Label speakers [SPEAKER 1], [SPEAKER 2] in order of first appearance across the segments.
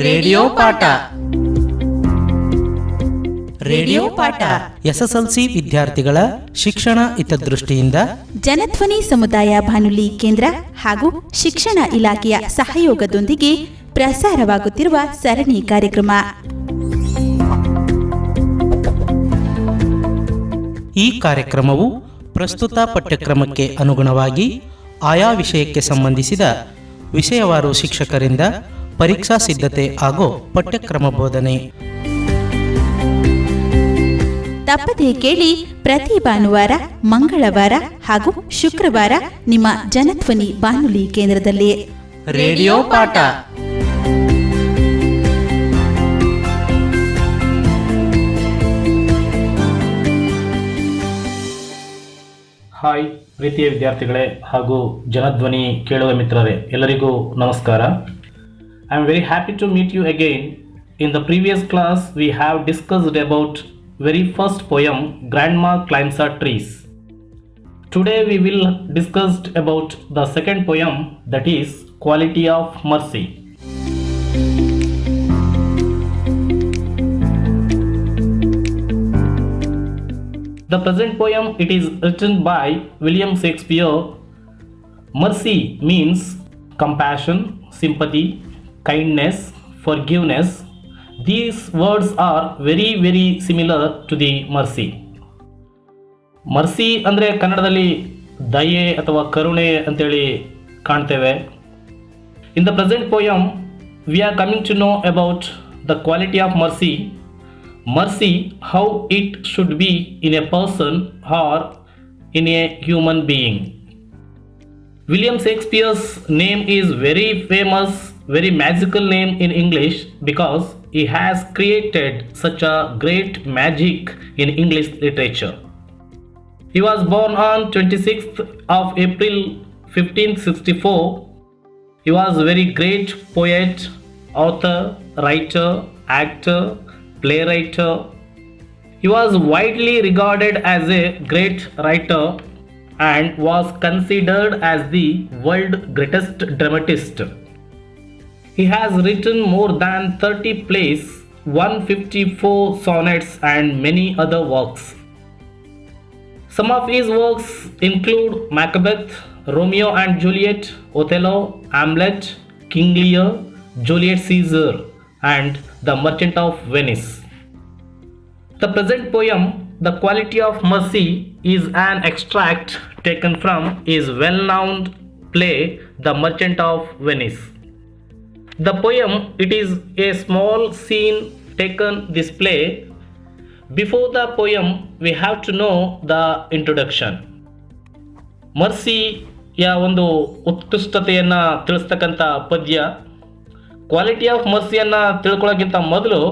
[SPEAKER 1] Radio ಪಾಠ. Radio ಪಾಠ SSLC ವಿದ್ಯಾರ್ಥಿಗಳ ಶಿಕ್ಷಣ ಹಿತದೃಷ್ಟಿಯಿಂದ
[SPEAKER 2] ಜನಧ್ವನಿ ಸಮುದಾಯ ಬಾನುಲಿ ಕೇಂದ್ರ ಹಾಗೂ ಶಿಕ್ಷಣ ಇಲಾಖೆಯ ಸಹಯೋಗದೊಂದಿಗೆ ಪ್ರಸಾರವಾಗುತ್ತಿರುವ ಸರಣಿ ಕಾರ್ಯಕ್ರಮ.
[SPEAKER 1] ಈ ಕಾರ್ಯಕ್ರಮವು ಪ್ರಸ್ತುತ ಪಠ್ಯಕ್ರಮಕ್ಕೆ ಅನುಗುಣವಾಗಿ ಆಯಾ ವಿಷಯಕ್ಕೆ ಸಂಬಂಧಿಸಿದ ವಿಷಯವಾರು ಶಿಕ್ಷಕರಿಂದ ಪರೀಕ್ಷಾ ಸಿದ್ಧತೆ ಹಾಗೂ ಪಠ್ಯಕ್ರಮ ಬೋಧನೆ.
[SPEAKER 2] ತಪ್ಪದೇ ಕೇಳಿ ಪ್ರತಿ ಭಾನುವಾರ, ಮಂಗಳವಾರ ಹಾಗೂ ಶುಕ್ರವಾರ ನಿಮ್ಮ ಜನಧ್ವನಿ ಬಾನುಲಿ ಕೇಂದ್ರದಲ್ಲಿ.
[SPEAKER 1] ರೇಡಿಯೋ ಪಾಠ.
[SPEAKER 3] ಹಾಯ್ ಪ್ರೀತಿಯ ವಿದ್ಯಾರ್ಥಿಗಳೇ ಹಾಗೂ ಜನಧ್ವನಿ ಕೇಳುವ ಮಿತ್ರರೇ, ಎಲ್ಲರಿಗೂ ನಮಸ್ಕಾರ. I am very happy to meet you again. In the previous class we have discussed about very first poem, Grandma Climbs a Trees. Today we will discuss about the second poem, that is Quality of Mercy. The present poem, it is written by William Shakespeare. Mercy means compassion, sympathy, kindness, forgiveness. These words are very very similar to the mercy. Mercy ಅಂದರೆ ಕನ್ನಡದಲ್ಲಿ ದಯೆ ಅಥವಾ ಕರುಣೆ ಅಂತೇಳಿ ಕಾಣ್ತೇವೆ. In the present poem we are coming to know about the quality of mercy. Mercy, how it should be in a person or in a human being. William Shakespeare's name is very famous, very magical name in English because he has created such a great magic in English literature. He was born on 26th of April 1564. He was a very great poet, author, writer, actor, playwright. He was widely regarded as a great writer and was considered as the world's greatest dramatist. He has written more than 30 plays, 154 sonnets and many other works. Some of his works include Macbeth, Romeo and Juliet, Othello, Hamlet, King Lear, Julius Caesar and The Merchant of Venice. The present poem, The Quality of Mercy, is an extract taken from his well-known play The Merchant of Venice. The poem, it is a small scene taken this play. Before the poem, we have to know the introduction. ಮರ್ಸಿಯ ಒಂದು ಉತ್ಕೃಷ್ಟತೆಯನ್ನು ತಿಳಿಸ್ತಕ್ಕಂಥ ಪದ್ಯ. Quality of ಮರ್ಸಿಯನ್ನು ತಿಳ್ಕೊಳ್ಳೋಕ್ಕಿಂತ ಮೊದಲು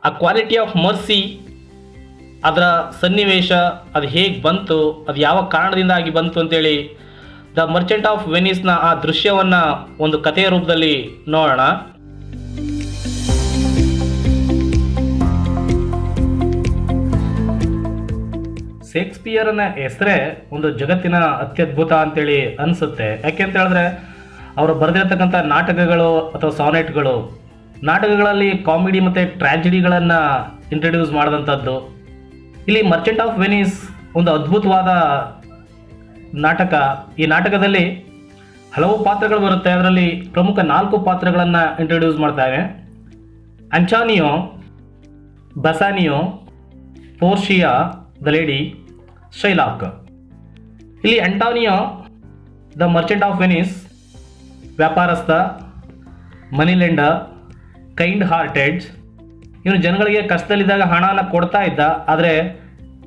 [SPEAKER 3] ಆ quality of mercy, ಅದರ ಸನ್ನಿವೇಶ, ಅದು ಹೇಗೆ ಬಂತು, ಅದು ಯಾವ ಕಾರಣದಿಂದಾಗಿ ಬಂತು ಅಂತೇಳಿ ದ ಮರ್ಚೆಂಟ್ ಆಫ್ ವೆನಿಸ್ನ ಆ ದೃಶ್ಯವನ್ನು ಒಂದು ಕಥೆಯ ರೂಪದಲ್ಲಿ ನೋಡೋಣ. ಶೇಕ್ಸ್ಪಿಯರ್ನ ಹೆಸರೇ ಒಂದು ಜಗತ್ತಿನ ಅತ್ಯದ್ಭುತ ಅಂತೇಳಿ ಅನಿಸುತ್ತೆ. ಯಾಕೆಂತ ಹೇಳಿದ್ರೆ ಅವರು ಬರೆದಿರತಕ್ಕಂಥ ನಾಟಕಗಳು ಅಥವಾ ಸಾನೆಟ್ಗಳು, ನಾಟಕಗಳಲ್ಲಿ ಕಾಮಿಡಿ ಮತ್ತು ಟ್ರ್ಯಾಜಿಡಿಗಳನ್ನು ಇಂಟ್ರಡ್ಯೂಸ್ ಮಾಡಿದಂಥದ್ದು. ಇಲ್ಲಿ ಮರ್ಚೆಂಟ್ ಆಫ್ ವೆನಿಸ್ ಒಂದು ಅದ್ಭುತವಾದ ನಾಟಕ. ಈ ನಾಟಕದಲ್ಲಿ ಹಲವು ಪಾತ್ರಗಳು ಬರುತ್ತೆ. ಅದರಲ್ಲಿ ಪ್ರಮುಖ 4 ಪಾತ್ರಗಳನ್ನು ಇಂಟ್ರೊಡ್ಯೂಸ್ ಮಾಡ್ತಾರೆ. Antonio, Bassanio, Portia the lady, Shylock. ಇಲ್ಲಿ Antonio the merchant of Venice ವ್ಯಾಪಾರಸ್ಥ, ಮನಿ ಲೆಂಡರ್, ಕೈಂಡ್ ಹಾರ್ಟೆಡ್. ಇವನು ಜನಗಳಿಗೆ ಕಷ್ಟದಲ್ಲಿದ್ದಾಗ ಹಣನ ಕೊಡ್ತಾ ಇದ್ದ, ಆದರೆ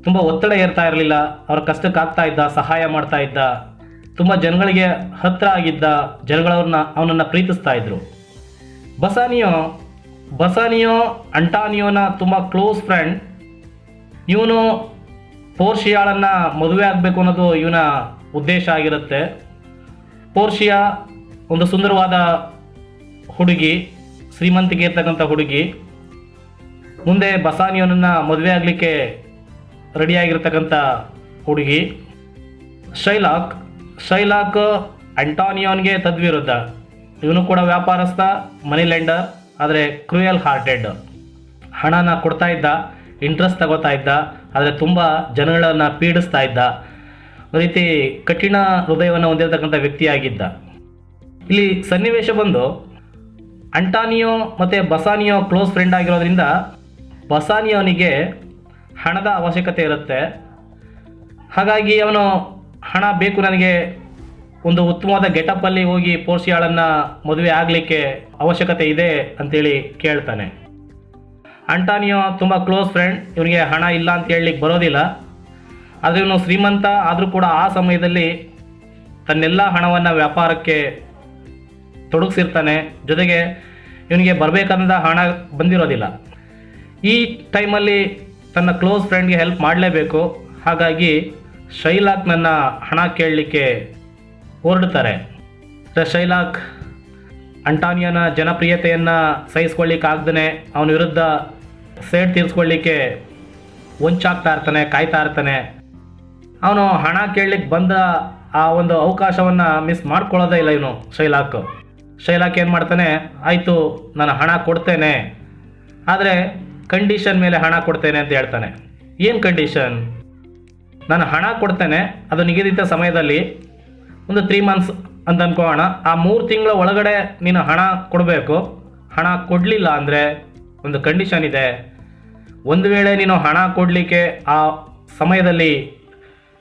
[SPEAKER 3] ತುಂಬ ಒತ್ತಡ ಏರ್ತಾ ಇರಲಿಲ್ಲ. ಅವ್ರ ಕಷ್ಟಕ್ಕಾಗ್ತಾ ಇದ್ದ, ಸಹಾಯ ಮಾಡ್ತಾ ಇದ್ದ, ತುಂಬ ಜನಗಳಿಗೆ ಹತ್ತಿರ ಆಗಿದ್ದ, ಅವನನ್ನು ಪ್ರೀತಿಸ್ತಾ ಇದ್ದರು. ಬಸಾನಿಯೋ ಅಂಟಾನಿಯೋನ ತುಂಬ ಕ್ಲೋಸ್ ಫ್ರೆಂಡ್. ಇವನು ಪೋರ್ಷಿಯಾಳನ್ನು ಮದುವೆ ಆಗಬೇಕು ಅನ್ನೋದು ಇವನ ಉದ್ದೇಶ ಆಗಿರುತ್ತೆ. ಪೋರ್ಷಿಯಾ ಒಂದು ಸುಂದರವಾದ ಹುಡುಗಿ, ಶ್ರೀಮಂತಿಕೆ ಇರ್ತಕ್ಕಂಥ ಹುಡುಗಿ. ಮುಂದೆ ಬಸಾನಿಯೋನನ್ನು ಮದುವೆ ಆಗಲಿಕ್ಕೆ ರೆಡಿಯಾಗಿರ್ತಕ್ಕಂಥ ಹುಡುಗಿ. ಶೈಲಾಕ್ ಅಂಟಾನಿಯೋನ್ಗೆ ತದ್ವಿರುದ್ಧ. ಇವನು ಕೂಡ ವ್ಯಾಪಾರಸ್ಥ, ಮನಿ ಲೆಂಡರ್, ಆದರೆ ಕ್ರೂಯಲ್ ಹಾರ್ಟೆಡ್. ಹಣನ ಕೊಡ್ತಾ ಇದ್ದ, ಇಂಟ್ರೆಸ್ಟ್ ತಗೋತಾ ಇದ್ದ, ಆದರೆ ತುಂಬ ಜನಗಳನ್ನು ಪೀಡಿಸ್ತಾ ಇದ್ದ, ಒಂದು ರೀತಿ ಕಠಿಣ ಹೃದಯವನ್ನು ಹೊಂದಿರತಕ್ಕಂಥ ವ್ಯಕ್ತಿಯಾಗಿದ್ದ. ಇಲ್ಲಿ ಸನ್ನಿವೇಶ ಬಂದು ಅಂಟಾನಿಯೋ ಮತ್ತು ಬಸಾನಿಯೋ ಕ್ಲೋಸ್ ಫ್ರೆಂಡ್ ಆಗಿರೋದ್ರಿಂದ ಬಸಾನಿಯೋನಿಗೆ ಹಣದ ಅವಶ್ಯಕತೆ ಇರುತ್ತೆ. ಹಾಗಾಗಿ ಅವನು ಹಣ ಬೇಕು ನನಗೆ, ಒಂದು ಉತ್ತಮವಾದ ಗೆಟಪ್ಪಲ್ಲಿ ಹೋಗಿ ಪೋರ್ಷಿಯಾಳನ್ನು ಮದುವೆ ಆಗಲಿಕ್ಕೆ ಅವಶ್ಯಕತೆ ಇದೆ ಅಂತೇಳಿ ಕೇಳ್ತಾನೆ. ಅಂಟಾನಿಯೋ ತುಂಬ ಕ್ಲೋಸ್ ಫ್ರೆಂಡ್, ಇವನಿಗೆ ಹಣ ಇಲ್ಲ ಅಂತ ಹೇಳಲಿಕ್ಕೆ ಬರೋದಿಲ್ಲ. ಆದರೆ ಇವನು ಶ್ರೀಮಂತ ಆದರೂ ಕೂಡ ಆ ಸಮಯದಲ್ಲಿ ತನ್ನೆಲ್ಲ ಹಣವನ್ನು ವ್ಯಾಪಾರಕ್ಕೆ ತೊಡಗಿಸಿರ್ತಾನೆ. ಜೊತೆಗೆ ಇವನಿಗೆ ಬರಬೇಕಾದ ಹಣ ಬಂದಿರೋದಿಲ್ಲ. ಈ ಟೈಮಲ್ಲಿ ತನ್ನ ಕ್ಲೋಸ್ ಫ್ರೆಂಡ್ಗೆ ಹೆಲ್ಪ್ ಮಾಡಲೇಬೇಕು. ಹಾಗಾಗಿ ಶೈಲಾಕ್ ನನ್ನ ಹಣ ಕೇಳಲಿಕ್ಕೆ ಹೊರಡ್ತಾರೆ. ಶೈಲಾಕ್ ಅಂಟಾನಿಯೋನ ಜನಪ್ರಿಯತೆಯನ್ನು ಸಹಿಸ್ಕೊಳ್ಳಿಕ್ಕಾಗ್ದೇ ಅವನ ವಿರುದ್ಧ ಸೇಡ್ ತೀರಿಸ್ಕೊಳ್ಳಿಕ್ಕೆ ಹೊಂಚಾಗ್ತಾ ಇರ್ತಾನೆ, ಕಾಯ್ತಾ ಇರ್ತಾನೆ. ಅವನು ಹಣ ಕೇಳಲಿಕ್ಕೆ ಬಂದ ಆ ಒಂದು ಅವಕಾಶವನ್ನು ಮಿಸ್ ಮಾಡ್ಕೊಳ್ಳೋದೇ ಇಲ್ಲ ಇವನು ಶೈಲಾಕ್ ಏನು ಮಾಡ್ತಾನೆ, ಆಯಿತು ನಾನು ಹಣ ಕೊಡ್ತೇನೆ, ಆದರೆ ಕಂಡೀಷನ್ ಮೇಲೆ ಹಣ ಕೊಡ್ತೇನೆ ಅಂತ ಹೇಳ್ತಾನೆ. ಏನು ಕಂಡೀಷನ್? ನಾನು ಹಣ ಕೊಡ್ತೇನೆ, ಅದು ನಿಗದಿತ ಸಮಯದಲ್ಲಿ ಒಂದು 3 months ಅಂತ ಅನ್ಕೋಣ. ಆ 3 ತಿಂಗಳ ಒಳಗಡೆ ನೀನು ಹಣ ಕೊಡಬೇಕು. ಹಣ ಕೊಡಲಿಲ್ಲ ಅಂದರೆ ಒಂದು ಕಂಡೀಷನ್ ಇದೆ. ಒಂದು ವೇಳೆ ನೀನು ಹಣ ಕೊಡಲಿಕ್ಕೆ ಆ ಸಮಯದಲ್ಲಿ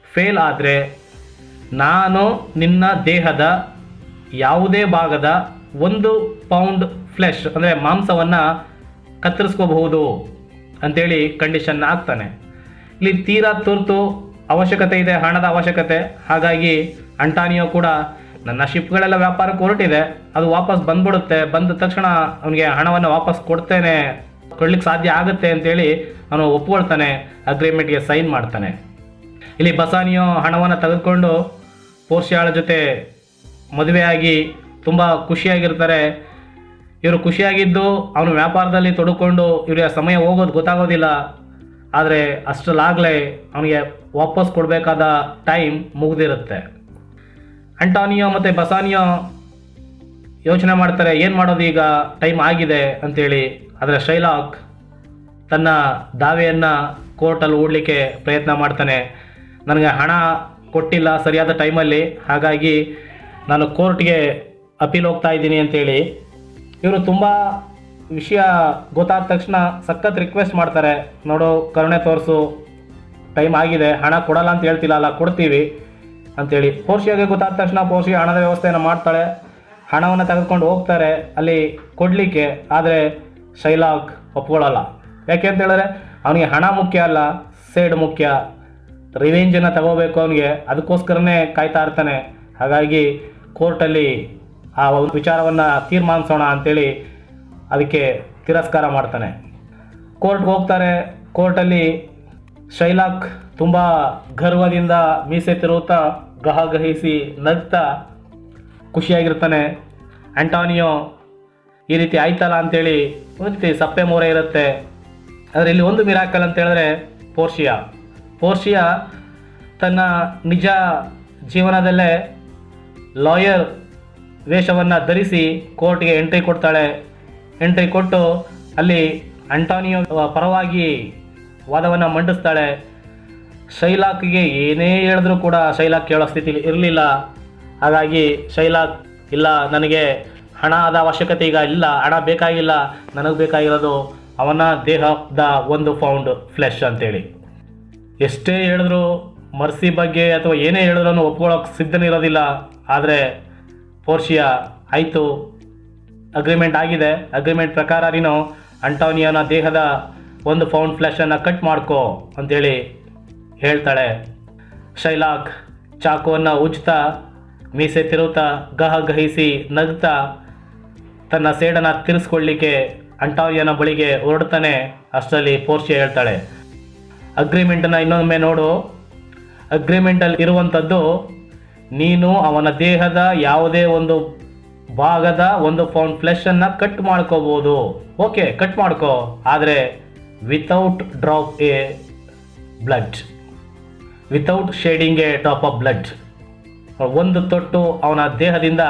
[SPEAKER 3] ಫೇಲ್ ಆದರೆ ನಾನು ನಿನ್ನ ದೇಹದ ಯಾವುದೇ ಭಾಗದ 1 pound ಫ್ಲೆಶ್ ಅಂದರೆ ಮಾಂಸವನ್ನು ಕತ್ತರಿಸ್ಕೋಬಹುದು ಅಂಥೇಳಿ ಕಂಡೀಷನ್ ಹಾಕ್ತಾನೆ. ಇಲ್ಲಿ ತೀರಾ ತುರ್ತು ಅವಶ್ಯಕತೆ ಇದೆ, ಹಣದ ಅವಶ್ಯಕತೆ. ಹಾಗಾಗಿ ಅಂಟಾನಿಯೋ ಕೂಡ ನನ್ನ ಶಿಪ್ಗಳೆಲ್ಲ ವ್ಯಾಪಾರಕ್ಕೆ ಹೊರಟಿದೆ, ಅದು ವಾಪಸ್ ಬಂದ್ಬಿಡುತ್ತೆ, ಬಂದ ತಕ್ಷಣ ಅವನಿಗೆ ಹಣವನ್ನು ವಾಪಸ್ ಕೊಡ್ಲಿಕ್ಕೆ ಸಾಧ್ಯ ಆಗುತ್ತೆ ಅಂತೇಳಿ ಅವನು ಒಪ್ಕೊಳ್ತಾನೆ, ಅಗ್ರಿಮೆಂಟ್ಗೆ ಸೈನ್ ಮಾಡ್ತಾನೆ. ಇಲ್ಲಿ ಬಸಾನಿಯೋ ಹಣವನ್ನು ತೆಗೆದುಕೊಂಡು ಪೋರ್ಷಿಯಾಳ ಜೊತೆ ಮದುವೆಯಾಗಿ ತುಂಬ ಖುಷಿಯಾಗಿರ್ತಾರೆ. ಇವರು ಖುಷಿಯಾಗಿದ್ದು ಅವನು ವ್ಯಾಪಾರದಲ್ಲಿ ತೊಡ್ಕೊಂಡು ಇವರಿಗೆ ಸಮಯ ಹೋಗೋದು ಗೊತ್ತಾಗೋದಿಲ್ಲ. ಆದರೆ ಅಷ್ಟರಲ್ಲಾಗಲೇ ಅವನಿಗೆ ವಾಪಸ್ ಕೊಡಬೇಕಾದ ಟೈಮ್ ಮುಗಿದಿರುತ್ತೆ. ಅಂಟಾನಿಯೋ ಮತ್ತು ಬಸಾನಿಯೋ ಯೋಚನೆ ಮಾಡ್ತಾರೆ, ಏನು ಮಾಡೋದು ಈಗ, ಟೈಮ್ ಆಗಿದೆ ಅಂತೇಳಿ. ಆದರೆ ಶೈಲಾಕ್ ತನ್ನ ದಾವೆಯನ್ನು ಕೋರ್ಟಲ್ಲಿ ಹೂಡಲಿಕ್ಕೆ ಪ್ರಯತ್ನ ಮಾಡ್ತಾನೆ. ನನಗೆ ಹಣ ಕೊಟ್ಟಿಲ್ಲ ಸರಿಯಾದ ಟೈಮಲ್ಲಿ, ಹಾಗಾಗಿ ನಾನು ಕೋರ್ಟ್ಗೆ ಅಪೀಲ್ ಹೋಗ್ತಾ ಇದ್ದೀನಿ ಅಂತೇಳಿ. ಇವರು ತುಂಬ ವಿಷಯ ಗೊತ್ತಾದ ತಕ್ಷಣ ಸಖತ್ ರಿಕ್ವೆಸ್ಟ್ ಮಾಡ್ತಾರೆ, ನೋಡು ಕರುಣೆ ತೋರಿಸು, ಟೈಮ್ ಆಗಿದೆ, ಹಣ ಕೊಡಲ್ಲ ಅಂತ ಹೇಳ್ತಿಲ್ಲ ಅಲ್ಲ, ಕೊಡ್ತೀವಿ ಅಂಥೇಳಿ. ಪೋರ್ಷಿಯಾಗೆ ಗೊತ್ತಾದ ತಕ್ಷಣ ಪೋರ್ಷಿಯಾ ಹಣದ ವ್ಯವಸ್ಥೆಯನ್ನು ಮಾಡ್ತಾಳೆ. ಹಣವನ್ನು ತೆಗೆದುಕೊಂಡು ಹೋಗ್ತಾರೆ ಅಲ್ಲಿ ಕೊಡಲಿಕ್ಕೆ. ಆದರೆ ಶೈಲಾಕ್ ಒಪ್ಕೊಳ್ಳಲ್ಲ. ಯಾಕೆ ಅಂತ ಹೇಳಿದ್ರೆ ಅವನಿಗೆ ಹಣ ಮುಖ್ಯ ಅಲ್ಲ, ಸೇಡ್ ಮುಖ್ಯ, ರಿವೆಂಜನ್ನು ತಗೋಬೇಕು ಅವನಿಗೆ, ಅದಕ್ಕೋಸ್ಕರನೇ ಕಾಯ್ತಾ ಇರ್ತಾನೆ. ಹಾಗಾಗಿ ಕೋರ್ಟಲ್ಲಿ ಆ ಒಂದು ವಿಚಾರವನ್ನು ತೀರ್ಮಾನಿಸೋಣ ಅಂಥೇಳಿ ಅದಕ್ಕೆ ತಿರಸ್ಕಾರ ಮಾಡ್ತಾನೆ. ಕೋರ್ಟ್ಗೆ ಹೋಗ್ತಾರೆ. ಕೋರ್ಟಲ್ಲಿ ಶೈಲಾಕ್ ತುಂಬ ಗರ್ವದಿಂದ ಮೀಸೆ ತಿರುಗುತ್ತಾ ಗಹಗಹಿಸಿ ನಗ್ತಾ ಖುಷಿಯಾಗಿರ್ತಾನೆ. ಆಂಟಾನಿಯೋ ಈ ರೀತಿ ಆಯ್ತಲ್ಲ ಅಂಥೇಳಿ ಒಂದು ರೀತಿ ಸಪ್ಪೆ ಮೋರೆ ಇರುತ್ತೆ. ಆದರೆ ಇಲ್ಲಿ ಒಂದು ಮಿರಾಕಲ್ ಅಂತ ಹೇಳಿದ್ರೆ ಪೋರ್ಷಿಯಾ ತನ್ನ ನಿಜ ಜೀವನದಲ್ಲೇ ಲಾಯರ್ ವೇಷವನ್ನು ಧರಿಸಿ ಕೋರ್ಟ್ಗೆ ಎಂಟ್ರಿ ಕೊಡ್ತಾಳೆ. ಎಂಟ್ರಿ ಕೊಟ್ಟು ಅಲ್ಲಿ ಆಂಟಾನಿಯೋ ಪರವಾಗಿ ವಾದವನ್ನು ಮಂಡಿಸ್ತಾಳೆ. ಶೈಲಾಕ್ಗೆ ಏನೇ ಹೇಳಿದ್ರೂ ಕೂಡ ಶೈಲಾಕ್ ಕೇಳೋ ಸ್ಥಿತಿಲಿ ಇರಲಿಲ್ಲ. ಹಾಗಾಗಿ ಶೈಲಾಕ್, ಇಲ್ಲ ನನಗೆ ಹಣದ ಅವಶ್ಯಕತೆ ಈಗ ಇಲ್ಲ, ಹಣ ಬೇಕಾಗಿಲ್ಲ, ನನಗೆ ಬೇಕಾಗಿರೋದು ಅವನ ದೇಹದ 1 pound ಫ್ಲೆಶ್ ಅಂತೇಳಿ. ಎಷ್ಟೇ ಹೇಳಿದ್ರು ಮರ್ಸಿ ಬಗ್ಗೆ ಅಥವಾ ಏನೇ ಹೇಳಿದ್ರೂ ಒಪ್ಕೊಳ್ಳೋಕೆ ಸಿದ್ಧನಿರೋದಿಲ್ಲ. ಆದರೆ ಪೋರ್ಷಿಯಾ, ಆಯಿತು ಅಗ್ರಿಮೆಂಟ್ ಆಗಿದೆ, ಅಗ್ರಿಮೆಂಟ್ ಪ್ರಕಾರ ನೀನು ಅಂಟಾನಿಯೋನ ದೇಹದ 1 pound ಫ್ಲೆಶನ್ನು ಕಟ್ ಮಾಡ್ಕೋ ಅಂಥೇಳಿ ಹೇಳ್ತಾಳೆ. ಶೈಲಾಕ್ ಚಾಕುವನ್ನು ಉಜ್ತಾ ಮೀಸೆ ತಿರುತ್ತಾ ಗಹಗಹಿಸಿ ನಗ್ತಾ ತನ್ನ ಸೇಡನ್ನು ತಿರ್ಸ್ಕೊಳ್ಳಿಕ್ಕೆ ಅಂಟಾನಿಯೋನ ಬಳಿಗೆ ಹೊರಡ್ತಾನೆ. ಅಷ್ಟರಲ್ಲಿ ಪೋರ್ಷಿಯಾ ಹೇಳ್ತಾಳೆ, ಅಗ್ರಿಮೆಂಟನ್ನು ಇನ್ನೊಮ್ಮೆ ನೋಡು, ಅಗ್ರಿಮೆಂಟಲ್ಲಿ ಇರುವಂಥದ್ದು ನೀನು ಅವನ ದೇಹದ ಯಾವುದೇ ಒಂದು ಭಾಗದ 1 pound ಫ್ಲೆಶನ್ನು ಕಟ್ ಮಾಡ್ಕೋಬೋದು. ಓಕೆ, ಕಟ್ ಮಾಡ್ಕೋ, ಆದರೆ without drop A blood, without shading A drop of blood. ಒಂದು ತೊಟ್ಟು ಅವನ ದೇಹದಿಂದ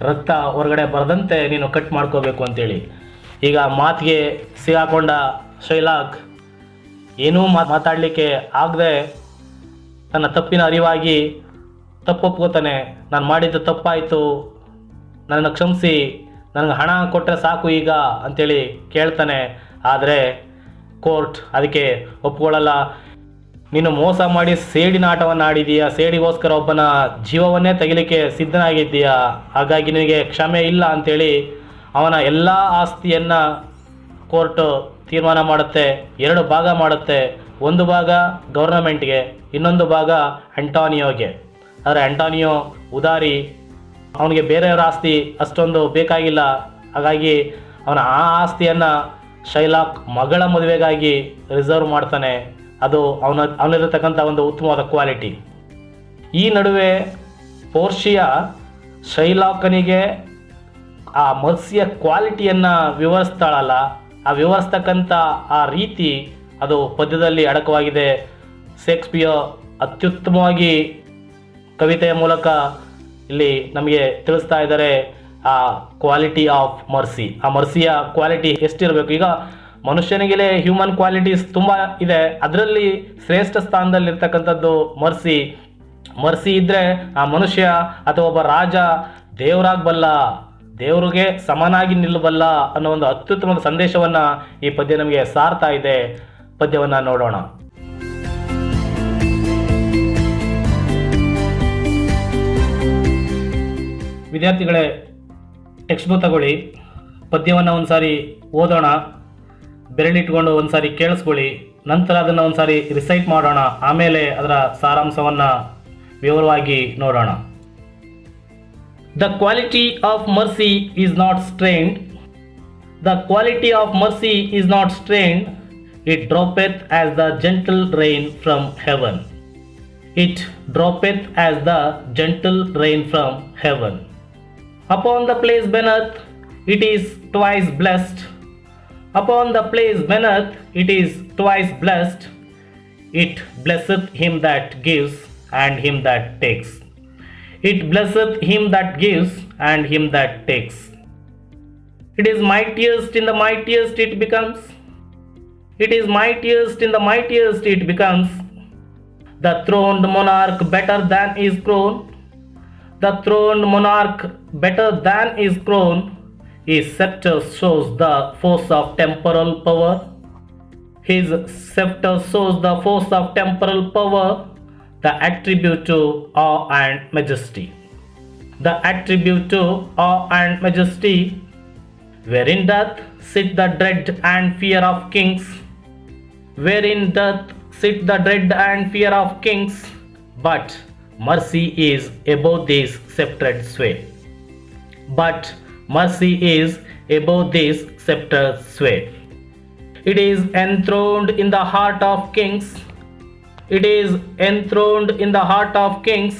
[SPEAKER 3] ರಕ್ತ ಹೊರಗಡೆ ಬರದಂತೆ ನೀನು ಕಟ್ ಮಾಡ್ಕೋಬೇಕು ಅಂತೇಳಿ. ಈಗ ಮಾತಿಗೆ ಸಿಗಾಕೊಂಡ ಶೈಲಾಕ್ ಏನೂ ಮಾತಾಡಲಿಕ್ಕೆ ಆಗದೆ ತನ್ನ ತಪ್ಪಿನ ಅರಿವಾಗಿ ತಪ್ಪೊಪ್ಕೋತಾನೆ. ನಾನು ಮಾಡಿದ್ದು ತಪ್ಪಾಯಿತು, ನನ್ನನ್ನು ಕ್ಷಮಿಸಿ, ನನಗೆ ಹಣ ಕೊಟ್ಟರೆ ಸಾಕು ಈಗ ಅಂಥೇಳಿ ಕೇಳ್ತಾನೆ. ಆದರೆ ಕೋರ್ಟ್ ಅದಕ್ಕೆ ಒಪ್ಕೊಳ್ಳಲ್ಲ. ನೀನು ಮೋಸ ಮಾಡಿ ಸೇಡಿನ ಆಟವನ್ನು ಆಡಿದೀಯಾ, ಸೇಡಿಗೋಸ್ಕರ ಒಬ್ಬನ ಜೀವವನ್ನೇ ತೆಗಿಲಿಕ್ಕೆ ಸಿದ್ಧನಾಗಿದ್ದೀಯಾ, ಹಾಗಾಗಿ ನಿನಗೆ ಕ್ಷಮೆ ಇಲ್ಲ ಅಂಥೇಳಿ ಅವನ ಎಲ್ಲ ಆಸ್ತಿಯನ್ನು ಕೋರ್ಟ್ ತೀರ್ಮಾನ ಮಾಡುತ್ತೆ. 2 ಭಾಗ ಮಾಡುತ್ತೆ. ಒಂದು ಭಾಗ ಗೌರ್ನಮೆಂಟ್ಗೆ, ಇನ್ನೊಂದು ಭಾಗ ಆಂಟೋನಿಯೋಗೆ. ಆದರೆ ಆಂಟೋನಿಯೋ ಉದಾರಿ, ಅವನಿಗೆ ಬೇರೆಯವರ ಆಸ್ತಿ ಅಷ್ಟೊಂದು ಬೇಕಾಗಿಲ್ಲ. ಹಾಗಾಗಿ ಅವನ ಆ ಆಸ್ತಿಯನ್ನು ಶೈಲಾಕ್ ಮಗಳ ಮದುವೆಗಾಗಿ ರಿಸರ್ವ್ ಮಾಡ್ತಾನೆ. ಅದು ಅವನಿರತಕ್ಕಂಥ ಒಂದು ಉತ್ತಮವಾದ ಕ್ವಾಲಿಟಿ. ಈ ನಡುವೆ ಪೋರ್ಷಿಯಾ ಶೈಲಾಕನಿಗೆ ಆ ಮರ್ಸಿಯ ಕ್ವಾಲಿಟಿಯನ್ನು ವಿವರಿಸ್ತಾಳಲ್ಲ, ಆ ವಿವರಿಸ್ತಕ್ಕಂಥ ಆ ರೀತಿ ಅದು ಪದ್ಯದಲ್ಲಿ ಅಡಕವಾಗಿದೆ. ಶೇಕ್ಸ್ಪಿಯರ್ ಅತ್ಯುತ್ತಮವಾಗಿ ಕವಿತೆಯ ಮೂಲಕ ಇಲ್ಲಿ ನಮಗೆ ತಿಳಿಸ್ತಾ ಇದ್ದಾರೆ ಆ ಕ್ವಾಲಿಟಿ ಆಫ್ ಮರ್ಸಿ. ಆ ಮರ್ಸಿಯ ಕ್ವಾಲಿಟಿ ಎಷ್ಟಿರಬೇಕು. ಈಗ ಮನುಷ್ಯನಿಗೆ ಹ್ಯೂಮನ್ ಕ್ವಾಲಿಟೀಸ್ ತುಂಬ ಇದೆ, ಅದರಲ್ಲಿ ಶ್ರೇಷ್ಠ ಸ್ಥಾನದಲ್ಲಿರ್ತಕ್ಕಂಥದ್ದು ಮರ್ಸಿ. ಮರ್ಸಿ ಇದ್ದರೆ ಆ ಮನುಷ್ಯ ಅಥವಾ ಒಬ್ಬ ರಾಜ ದೇವರಾಗಬಲ್ಲ, ದೇವರಿಗೆ ಸಮನಾಗಿ ನಿಲ್ಲಬಲ್ಲ ಅನ್ನೋ ಒಂದು ಅತ್ಯುತ್ತಮವಾದ ಸಂದೇಶವನ್ನು ಈ ಪದ್ಯ ನಮಗೆ ಸಾರ್ತಾ ಇದೆ. ಪದ್ಯವನ್ನು ನೋಡೋಣ. ವಿದ್ಯಾರ್ಥಿಗಳೇ, ಟೆಕ್ಸ್ಟ್ ಬುಕ್ ತಗೊಳ್ಳಿ, ಪದ್ಯವನ್ನು ಒಂದು ಸಾರಿ ಓದೋಣ, ಬೆರಳಿಟ್ಕೊಂಡು ಒಂದು ಸಾರಿ ಕೇಳಿಸ್ಕೊಳ್ಳಿ, ನಂತರ ಅದನ್ನು ಒಂದು ಸಾರಿ ರಿಸೈಟ್ ಮಾಡೋಣ, ಆಮೇಲೆ ಅದರ ಸಾರಾಂಶವನ್ನು ವಿವರವಾಗಿ ನೋಡೋಣ. The quality of mercy is not strained. The quality of mercy is not strained. It droppeth as the gentle rain from heaven. It droppeth as the gentle rain from heaven. Upon the place beneath, it is twice blessed. Upon the place beneath, it is twice blessed. It blesseth him that gives and him that takes. It blesseth him that gives and him that takes. It is mightiest in the mightiest it becomes. It is mightiest in the mightiest it becomes. The throned monarch better than his crown. The throned monarch better than his crown. His scepter shows the force of temporal power. His scepter shows the force of temporal power. The attribute to awe and majesty. The attribute to awe and majesty. Wherein doth sit the dread and fear of kings. Wherein doth sit the dread and fear of kings. But mercy is above this sceptred sway. But mercy is above this sceptred sway. It is enthroned in the heart of kings. It is enthroned in the heart of kings.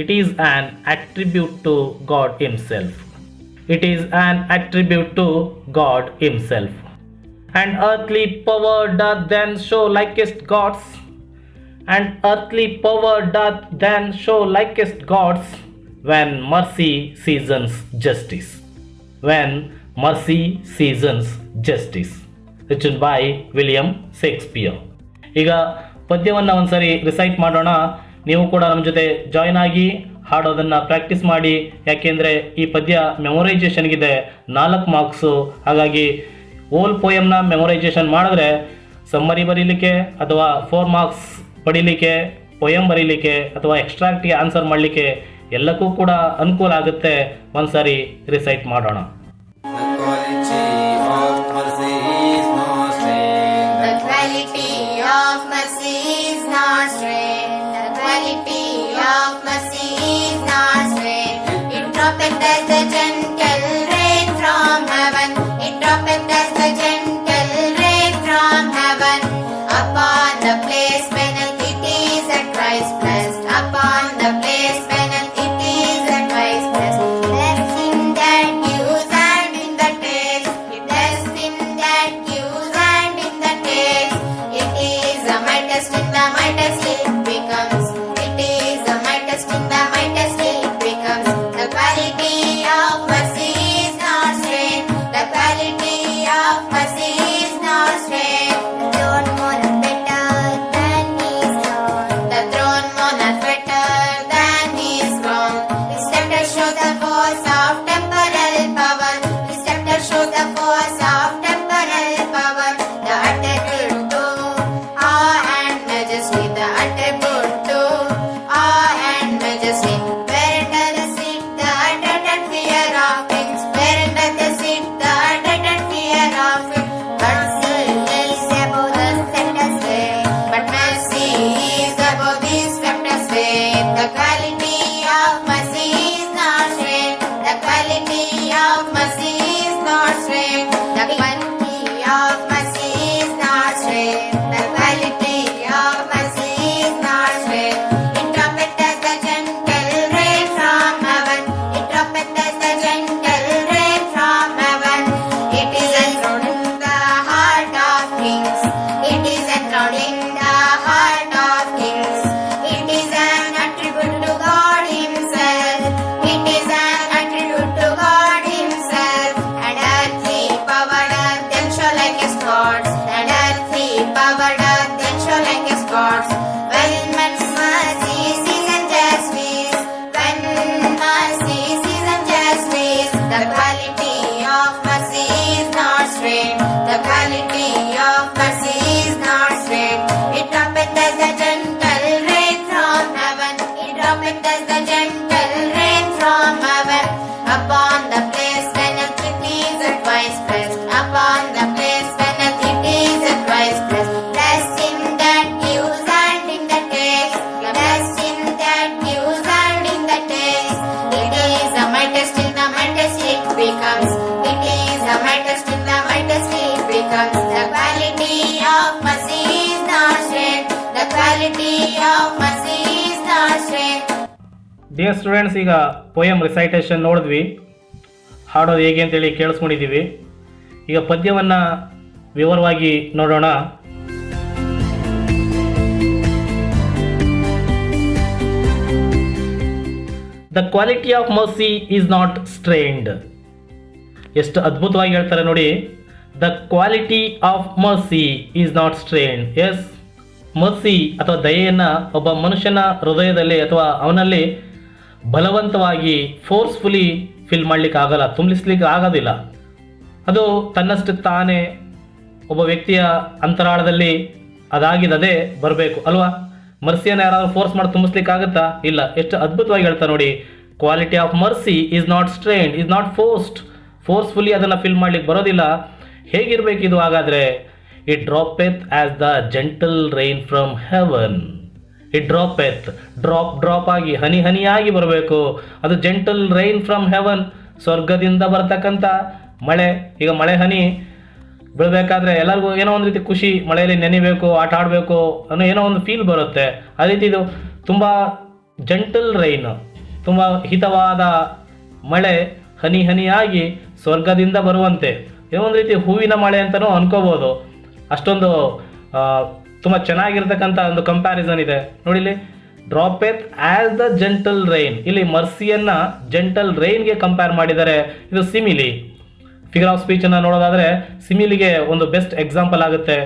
[SPEAKER 3] It is an attribute to God himself. It is an attribute to God himself. And earthly power doth then show likest gods. And earthly power doth then show likest gods when mercy seasons justice. When mercy seasons justice. Written by William Shakespeare. ಈಗ ಪದ್ಯವನ್ನು ಒಂದ್ಸರಿ recite ಮಾಡೋಣ. ನೀವು ಕೂಡ ನಮ್ಮ ಜೊತೆ join ಆಗಿ ಹಾಡೋದನ್ನು practice ಮಾಡಿ. ಯಾಕೆಂದರೆ ಈ ಪದ್ಯ ಮೆಮೊರೈಸೇಷನ್ಗಿದೆ, 4 ಮಾರ್ಕ್ಸು. ಹಾಗಾಗಿ ಓಲ್ ಪೋಯಮ್ನ ಮೆಮೊರೈಸೇಷನ್ ಮಾಡಿದ್ರೆ ಸಮ್ಮರಿ ಬರೀಲಿಕ್ಕೆ ಅಥವಾ 4 ಮಾರ್ಕ್ಸ್ ಪಡೀಲಿಕ್ಕೆ, ಪೋಯಮ್ ಬರೀಲಿಕ್ಕೆ ಅಥವಾ ಎಕ್ಸ್ಟ್ರಾಕ್ಟ್ಗೆ ಆನ್ಸರ್ ಮಾಡಲಿಕ್ಕೆ ಎಲ್ಲಕ್ಕೂ ಕೂಡ ಅನುಕೂಲ ಆಗುತ್ತೆ. ಒಂದ್ಸಾರಿ ರಿಸೈಟ್ ಮಾಡೋಣ.
[SPEAKER 4] The quality of mercy is not strained. The quality
[SPEAKER 3] dear students, ಈಗ ಪೋಯಮ್ ರಿಸೈಟೇಷನ್ ನೋಡಿದ್ವಿ, ಹಾಡೋದು ಹೇಗೆ ಅಂತೇಳಿ ಕೇಳಿಸ್ಕೊಂಡಿದ್ದೀವಿ. ಈಗ ಪದ್ಯವನ್ನು ವಿವರವಾಗಿ ನೋಡೋಣ. The quality of mercy is not strained. ಎಷ್ಟು ಅದ್ಭುತವಾಗಿ ಹೇಳ್ತಾರೆ ನೋಡಿ. The quality of mercy is not strained. Yes, mercy ಅಥವಾ ದಯೆಯನ್ನು ಒಬ್ಬ ಮನುಷ್ಯನ ಹೃದಯದಲ್ಲಿ ಅಥವಾ ಅವನಲ್ಲಿ ಬಲವಂತವಾಗಿ ಫೋರ್ಸ್ಫುಲಿ ಫಿಲ್ ಮಾಡಲಿಕ್ಕೆ ಆಗಲ್ಲ, ತುಂಬಿಸ್ಲಿಕ್ಕೆ ಆಗೋದಿಲ್ಲ. ಅದು ತನ್ನಷ್ಟು ತಾನೇ ಒಬ್ಬ ವ್ಯಕ್ತಿಯ ಅಂತರಾಳದಲ್ಲಿ ಅದಾಗಿದ್ದದೇ ಬರಬೇಕು ಅಲ್ವಾ? ಮರ್ಸಿಯನ್ನು ಯಾರಾದರೂ ಫೋರ್ಸ್ ಮಾಡಿ ತುಂಬಿಸ್ಲಿಕ್ಕೆ ಆಗುತ್ತಾ? ಇಲ್ಲ. ಎಷ್ಟು ಅದ್ಭುತವಾಗಿ ಹೇಳ್ತಾ ನೋಡಿ. Quality of mercy is not strained, is not forcefully ಅದನ್ನು ಫಿಲ್ ಮಾಡ್ಲಿಕ್ಕೆ ಬರೋದಿಲ್ಲ. ಹೇಗಿರಬೇಕಿದು ಹಾಗಾದರೆ? It droppeth as the gentle rain from heaven. It droppeth, drop ಆಗಿ, ಹನಿಯಾಗಿ ಬರಬೇಕು. ಅದು ಜೆಂಟಲ್ ರೈನ್ ಫ್ರಮ್ ಹೆವನ್, ಸ್ವರ್ಗದಿಂದ ಬರ್ತಕ್ಕಂಥ ಮಳೆ. ಈಗ ಮಳೆ ಹನಿ ಬೀಳಬೇಕಾದ್ರೆ ಎಲ್ಲರಿಗೂ ಏನೋ ಒಂದು ರೀತಿ ಖುಷಿ, ಮಳೆಯಲ್ಲಿ ನೆನೆಬೇಕು, ಆಟ ಆಡಬೇಕು ಅನ್ನೋ ಏನೋ ಒಂದು ಫೀಲ್ ಬರುತ್ತೆ. ಆ ರೀತಿ ಇದು ತುಂಬ ಜೆಂಟಲ್ ರೈನ್, ತುಂಬ ಹಿತವಾದ ಮಳೆ ಹನಿಯಾಗಿ ಸ್ವರ್ಗದಿಂದ ಬರುವಂತೆ. ಏನೋ ಒಂದು ರೀತಿ ಹೂವಿನ ಮಳೆ ಅಂತಲೂ ಅನ್ಕೋಬೋದು. ಅಷ್ಟೊಂದು ತುಂಬ ಚೆನ್ನಾಗಿರ್ತಕ್ಕಂಥ ಒಂದು ಕಂಪ್ಯಾರಿಸನ್ ಇದೆ ನೋಡಿಲಿ. ಡ್ರಾಪೆತ್ ಆಸ್ ದ ಜೆಂಟಲ್ ರೈನ್, ಇಲ್ಲಿ ಮರ್ಸಿಯನ್ನು ಜೆಂಟಲ್ ರೈನ್ಗೆ ಕಂಪೇರ್ ಮಾಡಿದರೆ ಇದು ಸಿಮಿಲಿ. ಫಿಗರ್ ಆಫ್ ಸ್ಪೀಚನ್ನು ನೋಡೋದಾದರೆ ಸಿಮಿಲಿಗೆ ಒಂದು ಬೆಸ್ಟ್ ಎಕ್ಸಾಂಪಲ್ ಆಗುತ್ತೆ.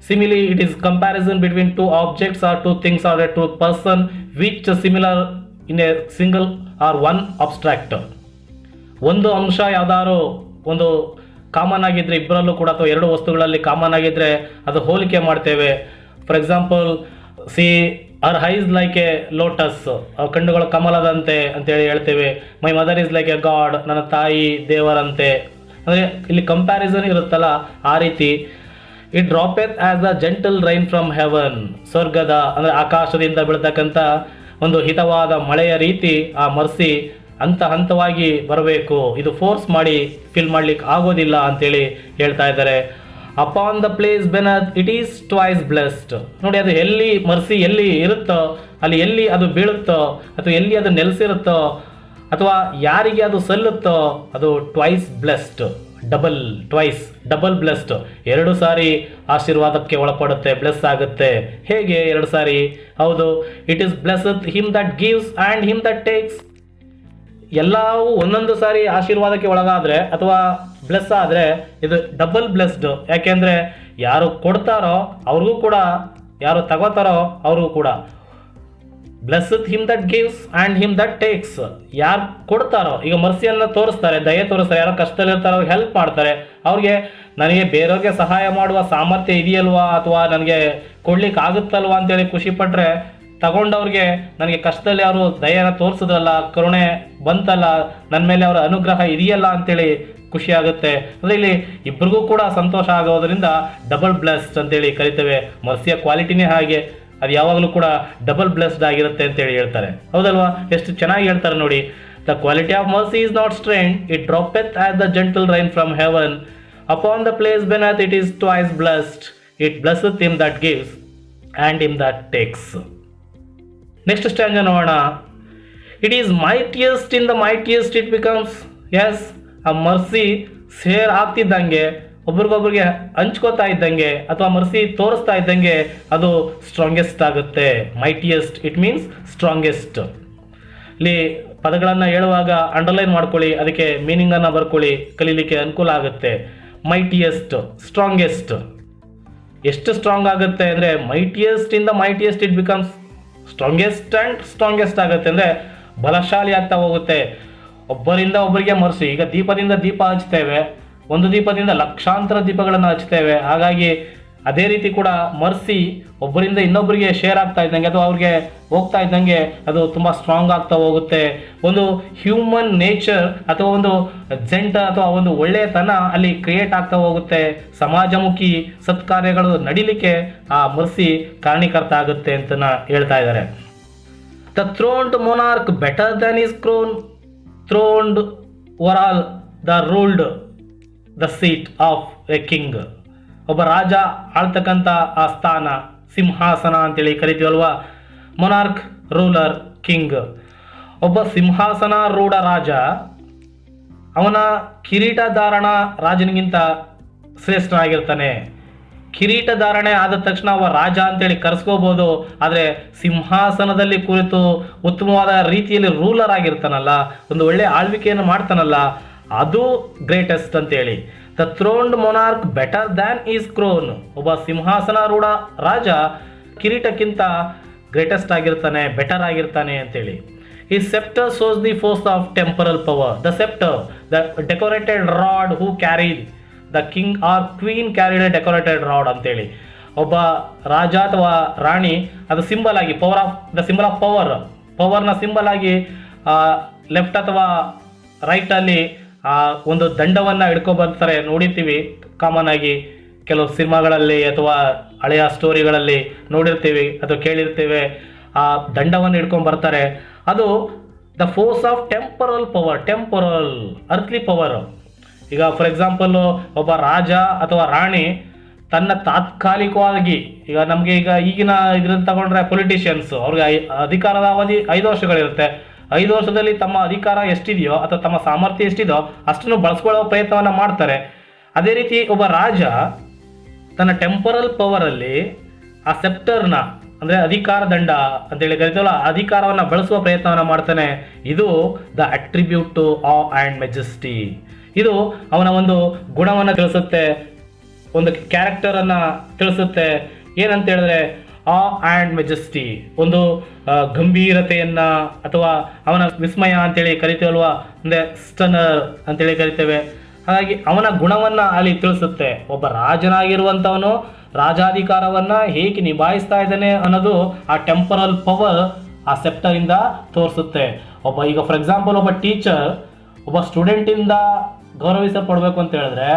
[SPEAKER 3] Simile, it is comparison between two objects or two things or two person which similar in a single or one abstract. ಒಂದು ಅಂಶ ಯಾವ್ದಾದ್ರು ಒಂದು ಕಾಮನ್ ಆಗಿದ್ರೆ ಇಬ್ಬರಲ್ಲೂ ಕೂಡ, ಅಥವಾ ಎರಡು ವಸ್ತುಗಳಲ್ಲಿ ಕಾಮನ್ ಆಗಿದ್ರೆ ಅದು ಹೋಲಿಕೆ ಮಾಡ್ತೇವೆ. For example, see our eyes like a lotus, ಕಣ್ಣುಗಳು ಕಮಲದಂತೆ ಅಂತೇಳಿ ಹೇಳ್ತೇವೆ. My mother is like a god, ನನ್ನ ತಾಯಿ ದೇವರಂತೆ. ಅಂದರೆ ಇಲ್ಲಿ ಕಂಪ್ಯಾರಿಸನ್ ಇರುತ್ತಲ್ಲ, ಆ ರೀತಿ. It droppeth as the gentle rain from heaven, ಸ್ವರ್ಗದ ಅಂದರೆ ಆಕಾಶದಿಂದ ಬೀಳ್ತಕ್ಕಂಥ ಒಂದು ಹಿತವಾದ ಮಳೆಯ ರೀತಿ ಆ ಮರ್ಸಿ ಹಂತವಾಗಿ ಬರಬೇಕು. ಇದು ಫೋರ್ಸ್ ಮಾಡಿ ಫಿಲ್ ಮಾಡ್ಲಿಕ್ಕೆ ಆಗೋದಿಲ್ಲ ಅಂತೇಳಿ ಹೇಳ್ತಾ ಇದ್ದಾರೆ. Upon the place beneath it is twice blessed. ನೋಡಿ, ಅದು ಎಲ್ಲಿ ಮರ್ಸಿ ಎಲ್ಲಿ ಇರುತ್ತೋ, ಅಲ್ಲಿ ಎಲ್ಲಿ ಅದು ಬೀಳುತ್ತೋ ಅಥವಾ ಎಲ್ಲಿ ಅದು ನೆಲೆಸಿರುತ್ತೋ ಅಥವಾ ಯಾರಿಗೆ ಅದು ಸಲ್ಲುತ್ತೋ ಅದು ಟ್ವೈಸ್ ಬ್ಲೆಸ್ಡ್, ಡಬಲ್ ಬ್ಲೆಸ್ಡ್. 2 ಸಾರಿ ಆಶೀರ್ವಾದಕ್ಕೆ ಒಳಪಡುತ್ತೆ, ಬ್ಲೆಸ್ ಆಗುತ್ತೆ. ಹೇಗೆ 2 ಸಾರಿ? ಹೌದು. It is blessed him that gives and him that takes. ಎಲ್ಲವೂ ಒಂದೊಂದು ಸಾರಿ ಆಶೀರ್ವಾದಕ್ಕೆ ಒಳಗಾದರೆ ಅಥವಾ ಬ್ಲೆಸ್ ಆದರೆ ಇದು ಡಬಲ್ ಬ್ಲೆಸ್ಡ್. ಯಾಕೆಂದರೆ ಯಾರು ಕೊಡ್ತಾರೋ ಅವ್ರಿಗೂ ಕೂಡ, ಯಾರು ತಗೋತಾರೋ ಅವ್ರಿಗೂ ಕೂಡ. Blessed him that gives and him that takes. ಯಾರು ಕೊಡ್ತಾರೋ, ಈಗ ಮರ್ಸಿಯನ್ನು ತೋರಿಸ್ತಾರೆ, ದಯೆ ತೋರಿಸ್ತಾರೆ, ಯಾರೋ ಕಷ್ಟದಲ್ಲಿರ್ತಾರೋ ಅವ್ರಿಗೆ ಹೆಲ್ಪ್ ಮಾಡ್ತಾರೆ. ಅವ್ರಿಗೆ ನನಗೆ ಬೇರೆಯವ್ರಿಗೆ ಸಹಾಯ ಮಾಡುವ ಸಾಮರ್ಥ್ಯ ಇದೆಯಲ್ವಾ ಅಥವಾ ನನಗೆ ಕೊಡ್ಲಿಕ್ಕೆ ಆಗುತ್ತಲ್ವಾ ಅಂತೇಳಿ ಖುಷಿ ಪಟ್ಟರೆ, ತಗೊಂಡವ್ರಿಗೆ ನನಗೆ ಕಷ್ಟದಲ್ಲಿ ಅವರು ದಯೆನ ತೋರಿಸಿದ್ರಲ್ಲ, ಕರುಣೆ ಬಂತಲ್ಲ, ನನ್ನ ಮೇಲೆ ಅವರ ಅನುಗ್ರಹ ಇದೆಯಲ್ಲ ಅಂತೇಳಿ ಖುಷಿ ಆಗುತ್ತೆ. ಅಂದರೆ ಇಲ್ಲಿ ಇಬ್ಬರಿಗೂ ಕೂಡ ಸಂತೋಷ ಆಗೋದ್ರಿಂದ ಡಬಲ್ ಬ್ಲೆಸ್ಡ್ ಅಂತೇಳಿ ಕರಿತೇವೆ. ಮರ್ಸಿಯ ಕ್ವಾಲಿಟಿನೇ ಹಾಗೆ, ಅದು ಯಾವಾಗಲೂ ಕೂಡ ಡಬಲ್ ಬ್ಲೆಸ್ಡ್ ಆಗಿರುತ್ತೆ ಅಂತೇಳಿ ಹೇಳ್ತಾರೆ. ಹೌದಲ್ವಾ? ಎಷ್ಟು ಚೆನ್ನಾಗಿ ಹೇಳ್ತಾರೆ ನೋಡಿ. The quality of mercy is not strained, it droppeth as the gentle rain from heaven. Upon the place beneath it is twice blessed, it blesseth him that gives and him that takes. Next stanza ನೋಡೋಣ. It is mightiest in the mightiest it becomes. Yes, ಆ mercy share ಆಗ್ತಿದ್ದಂಗೆ, ಒಬ್ರಿಗೊಬ್ರಿಗೆ ಹಂಚ್ಕೋತಾ ಇದ್ದಂಗೆ ಅಥವಾ mercy ತೋರಿಸ್ತಾ ಇದ್ದಂಗೆ ಅದು ಸ್ಟ್ರಾಂಗೆಸ್ಟ್ ಆಗುತ್ತೆ. Mightiest, it means strongest. ಇಲ್ಲಿ ಪದಗಳನ್ನು ಹೇಳುವಾಗ ಅಂಡರ್ಲೈನ್ ಮಾಡ್ಕೊಳ್ಳಿ, ಅದಕ್ಕೆ ಮೀನಿಂಗನ್ನು ಬರ್ಕೊಳ್ಳಿ, ಕಲೀಲಿಕ್ಕೆ ಅನುಕೂಲ ಆಗುತ್ತೆ. Mightiest, strongest. ಎಷ್ಟು ಸ್ಟ್ರಾಂಗ್ ಆಗುತ್ತೆ ಅಂದರೆ mightiest in the mightiest it becomes strongest and strongest ಆಗುತ್ತೆ. ಅಂದರೆ ಬಲಶಾಲಿ ಆಗ್ತಾ ಹೋಗುತ್ತೆ. ಒಬ್ಬರಿಂದ ಒಬ್ಬರಿಗೆ ಮರ್ಸಿ, ಈಗ ದೀಪದಿಂದ ದೀಪ ಹಚ್ತೇವೆ, ಒಂದು ದೀಪದಿಂದ ಲಕ್ಷಾಂತರ ದೀಪಗಳನ್ನು ಹಚ್ತೇವೆ. ಹಾಗಾಗಿ ಅದೇ ರೀತಿ ಕೂಡ ಮರ್ಸಿ ಒಬ್ಬರಿಂದ ಇನ್ನೊಬ್ಬರಿಗೆ ಶೇರ್ ಆಗ್ತಾ ಇದ್ದಂಗೆ ಅಥವಾ ಅವ್ರಿಗೆ ಹೋಗ್ತಾ ಇದ್ದಂಗೆ ಅದು ತುಂಬ ಸ್ಟ್ರಾಂಗ್ ಆಗ್ತಾ ಹೋಗುತ್ತೆ. ಒಂದು ಹ್ಯೂಮನ್ ನೇಚರ್ ಅಥವಾ ಒಂದು ಅಥವಾ ಒಂದು ಒಳ್ಳೆಯತನ ಅಲ್ಲಿ ಕ್ರಿಯೇಟ್ ಆಗ್ತಾ ಹೋಗುತ್ತೆ. ಸಮಾಜಮುಖಿ ಸತ್ಕಾರ್ಯಗಳು ನಡಿಲಿಕ್ಕೆ ಆ ಮರ್ಸಿ ಕಾರಣೀಕರ್ತ ಆಗುತ್ತೆ ಅಂತ ಹೇಳ್ತಾ ಇದ್ದಾರೆ. The throned monarch better than is throned over all the ruled the seat of a king. ಒಬ್ಬ ರಾಜ ಆಳ್ತಕ್ಕಂಥ ಆ ಸ್ಥಾನ, ಸಿಂಹಾಸನ ಅಂತೇಳಿ ಕರಿತೀವಲ್ವಾ. Monarch, ruler, king. ಒಬ್ಬ ಸಿಂಹಾಸನಾರೂಢ ರಾಜ ಅವನ ಕಿರೀಟಧಾರಣ ರಾಜನಿಗಿಂತ ಶ್ರೇಷ್ಠನಾಗಿರ್ತಾನೆ. ಕಿರೀಟಧಾರಣೆ ಆದ ತಕ್ಷಣ ಅವ ರಾಜ ಅಂತೇಳಿ ಕರೆಸ್ಕೋಬಹುದು, ಆದರೆ ಸಿಂಹಾಸನದಲ್ಲಿ ಕುಳಿತು ಉತ್ತಮವಾದ ರೀತಿಯಲ್ಲಿ ರೂಲರ್ ಆಗಿರ್ತಾನಲ್ಲ, ಒಂದು ಒಳ್ಳೆ ಆಳ್ವಿಕೆಯನ್ನು ಮಾಡ್ತಾನಲ್ಲ, ಅದು ಗ್ರೇಟೆಸ್ಟ್ ಅಂತೇಳಿ. The throned monarch better than is crown. ಒಬ್ಬ ಸಿಂಹಾಸನಾರೂಢ ರಾಜ ಕಿರೀಟಕ್ಕಿಂತ ಗ್ರೇಟೆಸ್ಟ್ ಆಗಿರ್ತಾನೆ, ಬೆಟರ್ ಆಗಿರ್ತಾನೆ ಅಂತೇಳಿ. His scepter shows the force of temporal power. The scepter, the decorated rod who carried the king or queen carried a decorated rod ಅಂತೇಳಿ. ಒಬ್ಬ ರಾಜ ಅಥವಾ ರಾಣಿ ಅದು ಸಿಂಬಲ್ ಆಗಿ power of the symbol of ಪವರ್ನ ಸಿಂಬಲ್ ಆಗಿ ಲೆಫ್ಟ್ ಅಥವಾ right ಅಲ್ಲಿ ಒಂದು ದಂಡವನ್ನು ಹಿಡ್ಕೊಬರ್ತಾರೆ. ನೋಡಿರ್ತೀವಿ ಕಾಮನ್ ಆಗಿ ಕೆಲವು ಸಿನಿಮಾಗಳಲ್ಲಿ ಅಥವಾ ಹಳೆಯ ಸ್ಟೋರಿಗಳಲ್ಲಿ ನೋಡಿರ್ತೀವಿ ಅಥವಾ ಕೇಳಿರ್ತೇವೆ. ಆ ದಂಡವನ್ನು ಹಿಡ್ಕೊಂಡು ಬರ್ತಾರೆ. ಅದು the force of temporal earthly power. ಈಗ ಫಾರ್ ಎಕ್ಸಾಂಪಲ್ ಒಬ್ಬ ರಾಜ ಅಥವಾ ರಾಣಿ ತನ್ನ ತಾತ್ಕಾಲಿಕವಾಗಿ, ಈಗ ನಮಗೆ ಈಗಿನ ಇದರಿಂದ ತಗೊಂಡ್ರೆ ಪೊಲಿಟಿಷಿಯನ್ಸ್, ಅವ್ರಿಗೆ ಅಧಿಕಾರದ ಅವಧಿ 5 ವರ್ಷಗಳಿರುತ್ತೆ. 5 ವರ್ಷದಲ್ಲಿ ತಮ್ಮ ಅಧಿಕಾರ ಎಷ್ಟಿದೆಯೋ ಅಥವಾ ತಮ್ಮ ಸಾಮರ್ಥ್ಯ ಎಷ್ಟಿದೆಯೋ ಅಷ್ಟನ್ನು ಬಳಸ್ಕೊಳ್ಳೋ ಪ್ರಯತ್ನವನ್ನು ಮಾಡ್ತಾರೆ. ಅದೇ ರೀತಿ ಒಬ್ಬ ರಾಜ ತನ್ನ ಟೆಂಪರಲ್ ಪವರಲ್ಲಿ ಆ ಸೆಪ್ಟರ್ನ ಅಂದರೆ ಅಧಿಕಾರ ದಂಡ ಅಂತೇಳಿ ಕರಿತೀವಲ್ಲ, ಅಧಿಕಾರವನ್ನು ಬಳಸುವ ಪ್ರಯತ್ನವನ್ನು ಮಾಡ್ತಾನೆ. ಇದು ದ ಅಟ್ರಿಬ್ಯೂಟ್ ಟು ಆ ಆ್ಯಂಡ್ ಮೆಜೆಸ್ಟಿ. ಇದು ಅವನ ಒಂದು ಗುಣವನ್ನು ತಿಳಿಸುತ್ತೆ, ಒಂದು ಕ್ಯಾರೆಕ್ಟರನ್ನು ತಿಳಿಸುತ್ತೆ. ಏನಂತ ಹೇಳಿದ್ರೆ ಆ ಆ್ಯಂಡ್ ಮೆಜೆಸ್ಟಿ, ಒಂದು ಗಂಭೀರತೆಯನ್ನು ಅಥವಾ ಅವನ ವಿಸ್ಮಯ ಅಂತೇಳಿ ಕರಿತೀವಲ್ವಾ, ಅಂದರೆ ಸ್ಟನರ್ ಅಂತೇಳಿ ಕರಿತೇವೆ. ಹಾಗಾಗಿ ಅವನ ಗುಣವನ್ನು ಅಲ್ಲಿ ತಿಳಿಸುತ್ತೆ. ಒಬ್ಬ ರಾಜನಾಗಿರುವಂಥವನು ರಾಜಾಧಿಕಾರವನ್ನು ಹೇಗೆ ನಿಭಾಯಿಸ್ತಾ ಇದ್ದಾನೆ ಅನ್ನೋದು ಆ ಟೆಂಪರಲ್ ಪವರ್ ಆ ಸೆಪ್ಟರಿಂದ ತೋರಿಸುತ್ತೆ. ಈಗ ಫಾರ್ ಎಕ್ಸಾಂಪಲ್ ಒಬ್ಬ ಟೀಚರ್ ಒಬ್ಬ ಸ್ಟೂಡೆಂಟಿಂದ ಗೌರವಿಸಲ್ಪಡಬೇಕು ಅಂತ ಹೇಳಿದ್ರೆ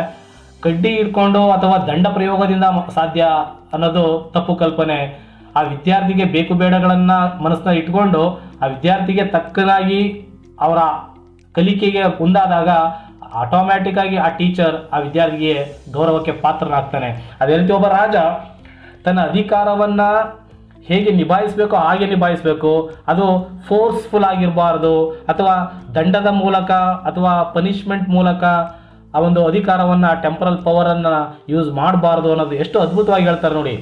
[SPEAKER 3] ಕಡ್ಡಿ ಇಟ್ಕೊಂಡು ಅಥವಾ ದಂಡ ಪ್ರಯೋಗದಿಂದ ಸಾಧ್ಯ ಅನ್ನೋದು ತಪ್ಪು ಕಲ್ಪನೆ. ಆ ವಿದ್ಯಾರ್ಥಿಗೆ ಬೇಕು ಬೇಡಗಳನ್ನು ಮನಸ್ಸನ್ನ ಇಟ್ಕೊಂಡು ಆ ವಿದ್ಯಾರ್ಥಿಗೆ ತಕ್ಕನಾಗಿ ಅವರ ಕಲಿಕೆಗೆ ಮುಂದಾದಾಗ ಆಟೋಮ್ಯಾಟಿಕ್ ಆಗಿ ಆ ಟೀಚರ್ ಆ ವಿದ್ಯಾರ್ಥಿಗೆ ಗೌರವಕ್ಕೆ ಪಾತ್ರನಾಗ್ತಾನೆ. ಅದೇ ರೀತಿ ಒಬ್ಬ ರಾಜ ತನ್ನ ಅಧಿಕಾರವನ್ನು ಹೇಗೆ ನಿಭಾಯಿಸಬೇಕೋ ಹಾಗೆ ನಿಭಾಯಿಸಬೇಕು. ಅದು ಫೋರ್ಸ್ಫುಲ್ ಆಗಿರಬಾರ್ದು ಅಥವಾ ದಂಡದ ಮೂಲಕ ಅಥವಾ ಪನಿಷ್ಮೆಂಟ್ ಮೂಲಕ ಆ ಒಂದು ಅಧಿಕಾರವನ್ನು ಟೆಂಪರಲ್ ಪವರನ್ನು ಯೂಸ್ ಮಾಡಬಾರ್ದು ಅನ್ನೋದು ಎಷ್ಟು ಅದ್ಭುತವಾಗಿ ಹೇಳ್ತಾರೆ ನೋಡಿ.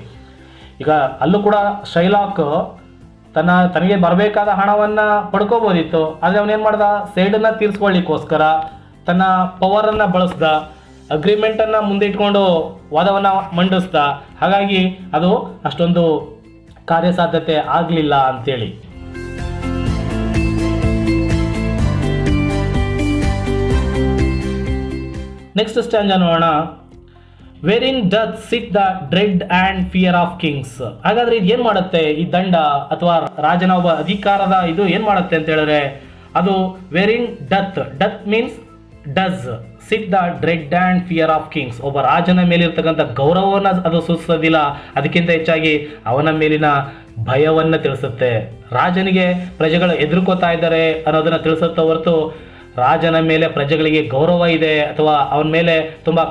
[SPEAKER 3] ಈಗ ಅಲ್ಲೂ ಕೂಡ ಶೈಲಾಕ್ ತನಗೆ ಬರಬೇಕಾದ ಹಣವನ್ನು ಪಡ್ಕೋಬೋದಿತ್ತು, ಆದರೆ ಅವನೇನು ಮಾಡ್ದ, ಸೇಡನ್ನು ತೀರಿಸ್ಕೊಳ್ಳಿಕ್ಕೋಸ್ಕರ ತನ್ನ ಪವರನ್ನು ಬಳಸ್ದ, ಅಗ್ರಿಮೆಂಟನ್ನು ಮುಂದೆ ಇಟ್ಕೊಂಡು ವಾದವನ್ನು ಮಂಡಿಸ್ದ. ಹಾಗಾಗಿ ಅದು ಅಷ್ಟೊಂದು ಕಾರ್ಯಸಾಧ್ಯತೆ ಆಗಲಿಲ್ಲ ಅಂತೇಳಿ. ನೆಕ್ಸ್ಟ್ ಸ್ಟ್ಯಾಂಜ ನೋಡೋಣ. Wherein doth sit the dread and fear of kings. ಹಾಗಾದ್ರೆ ಇದು ಏನು ಮಾಡುತ್ತೆ, ಈ ದಂಡ ಅಥವಾ ರಾಜನ ಒಬ್ಬ ಅಧಿಕಾರದ ಇದು ಏನು ಮಾಡುತ್ತೆ ಅಂತ ಹೇಳಿದ್ರೆ, ಅದು wherein doth means does sit the dread and fear of kings. ಒಬ್ಬ ರಾಜನ ಮೇಲಿರ್ತಕ್ಕಂಥ ಗೌರವವನ್ನು ಅದು ಸೂಚಿಸೋದಿಲ್ಲ, ಅದಕ್ಕಿಂತ ಹೆಚ್ಚಾಗಿ ಅವನ ಮೇಲಿನ ಭಯವನ್ನು ತಿಳಿಸುತ್ತೆ. ರಾಜನಿಗೆ ಪ್ರಜೆಗಳು ಎದುರ್ಕೋತಾ ಇದ್ದಾರೆ ಅನ್ನೋದನ್ನು ತಿಳಿಸುತ್ತೆ ಹೊರತು ರಾಜನ ಮೇಲೆ ಪ್ರಜೆಗಳಿಗೆ ಗೌರವ ಇದೆ ಅಥವಾ ಅವನ ಮೇಲೆ ತುಂಬ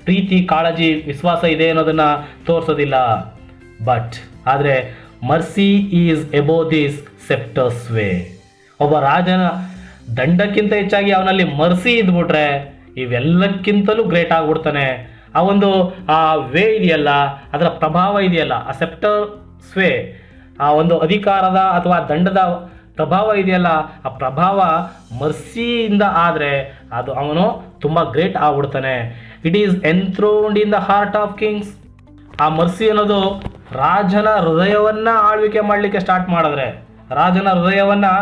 [SPEAKER 3] ಪ್ರೀತಿ, ಕಾಳಜಿ, ವಿಶ್ವಾಸ ಇದೆ ಅನ್ನೋದನ್ನು ತೋರಿಸೋದಿಲ್ಲ. ಆದರೆ mercy is above this sceptred sway. ಒಬ್ಬ ರಾಜನ ದಂಡಕ್ಕಿಂತ ಹೆಚ್ಚಾಗಿ ಅವನಲ್ಲಿ ಮರ್ಸಿ ಇದ್ಬಿಟ್ರೆ ಇವೆಲ್ಲಕ್ಕಿಂತಲೂ ಗ್ರೇಟ್ ಆಗಿಬಿಡ್ತಾನೆ. ಆ ಒಂದು ಆ ವೇ ಇದೆಯಲ್ಲ, ಅದರ ಪ್ರಭಾವ ಇದೆಯಲ್ಲ, ಆ ಸೆಪ್ಟರ್ಸ್ ವೇ, ಆ ಒಂದು ಅಧಿಕಾರದ ಅಥವಾ ದಂಡದ ಪ್ರಭಾವ ಇದೆಯಲ್ಲ, ಆ ಪ್ರಭಾವ ಮರ್ಸಿಯಿಂದ ಆದರೆ ಅದು ಅವನು ತುಂಬ ಗ್ರೇಟ್ ಆಗ್ಬಿಡ್ತಾನೆ. It is enthroned in the heart of kings. ಆ ಮರ್ಸಿ ಅನ್ನೋದು ರಾಜನ ಹೃದಯವನ್ನು ಆಳ್ವಿಕೆ ಮಾಡಲಿಕ್ಕೆ ಸ್ಟಾರ್ಟ್ ಮಾಡಿದ್ರೆ, ರಾಜನ ಹೃದಯವನ್ನು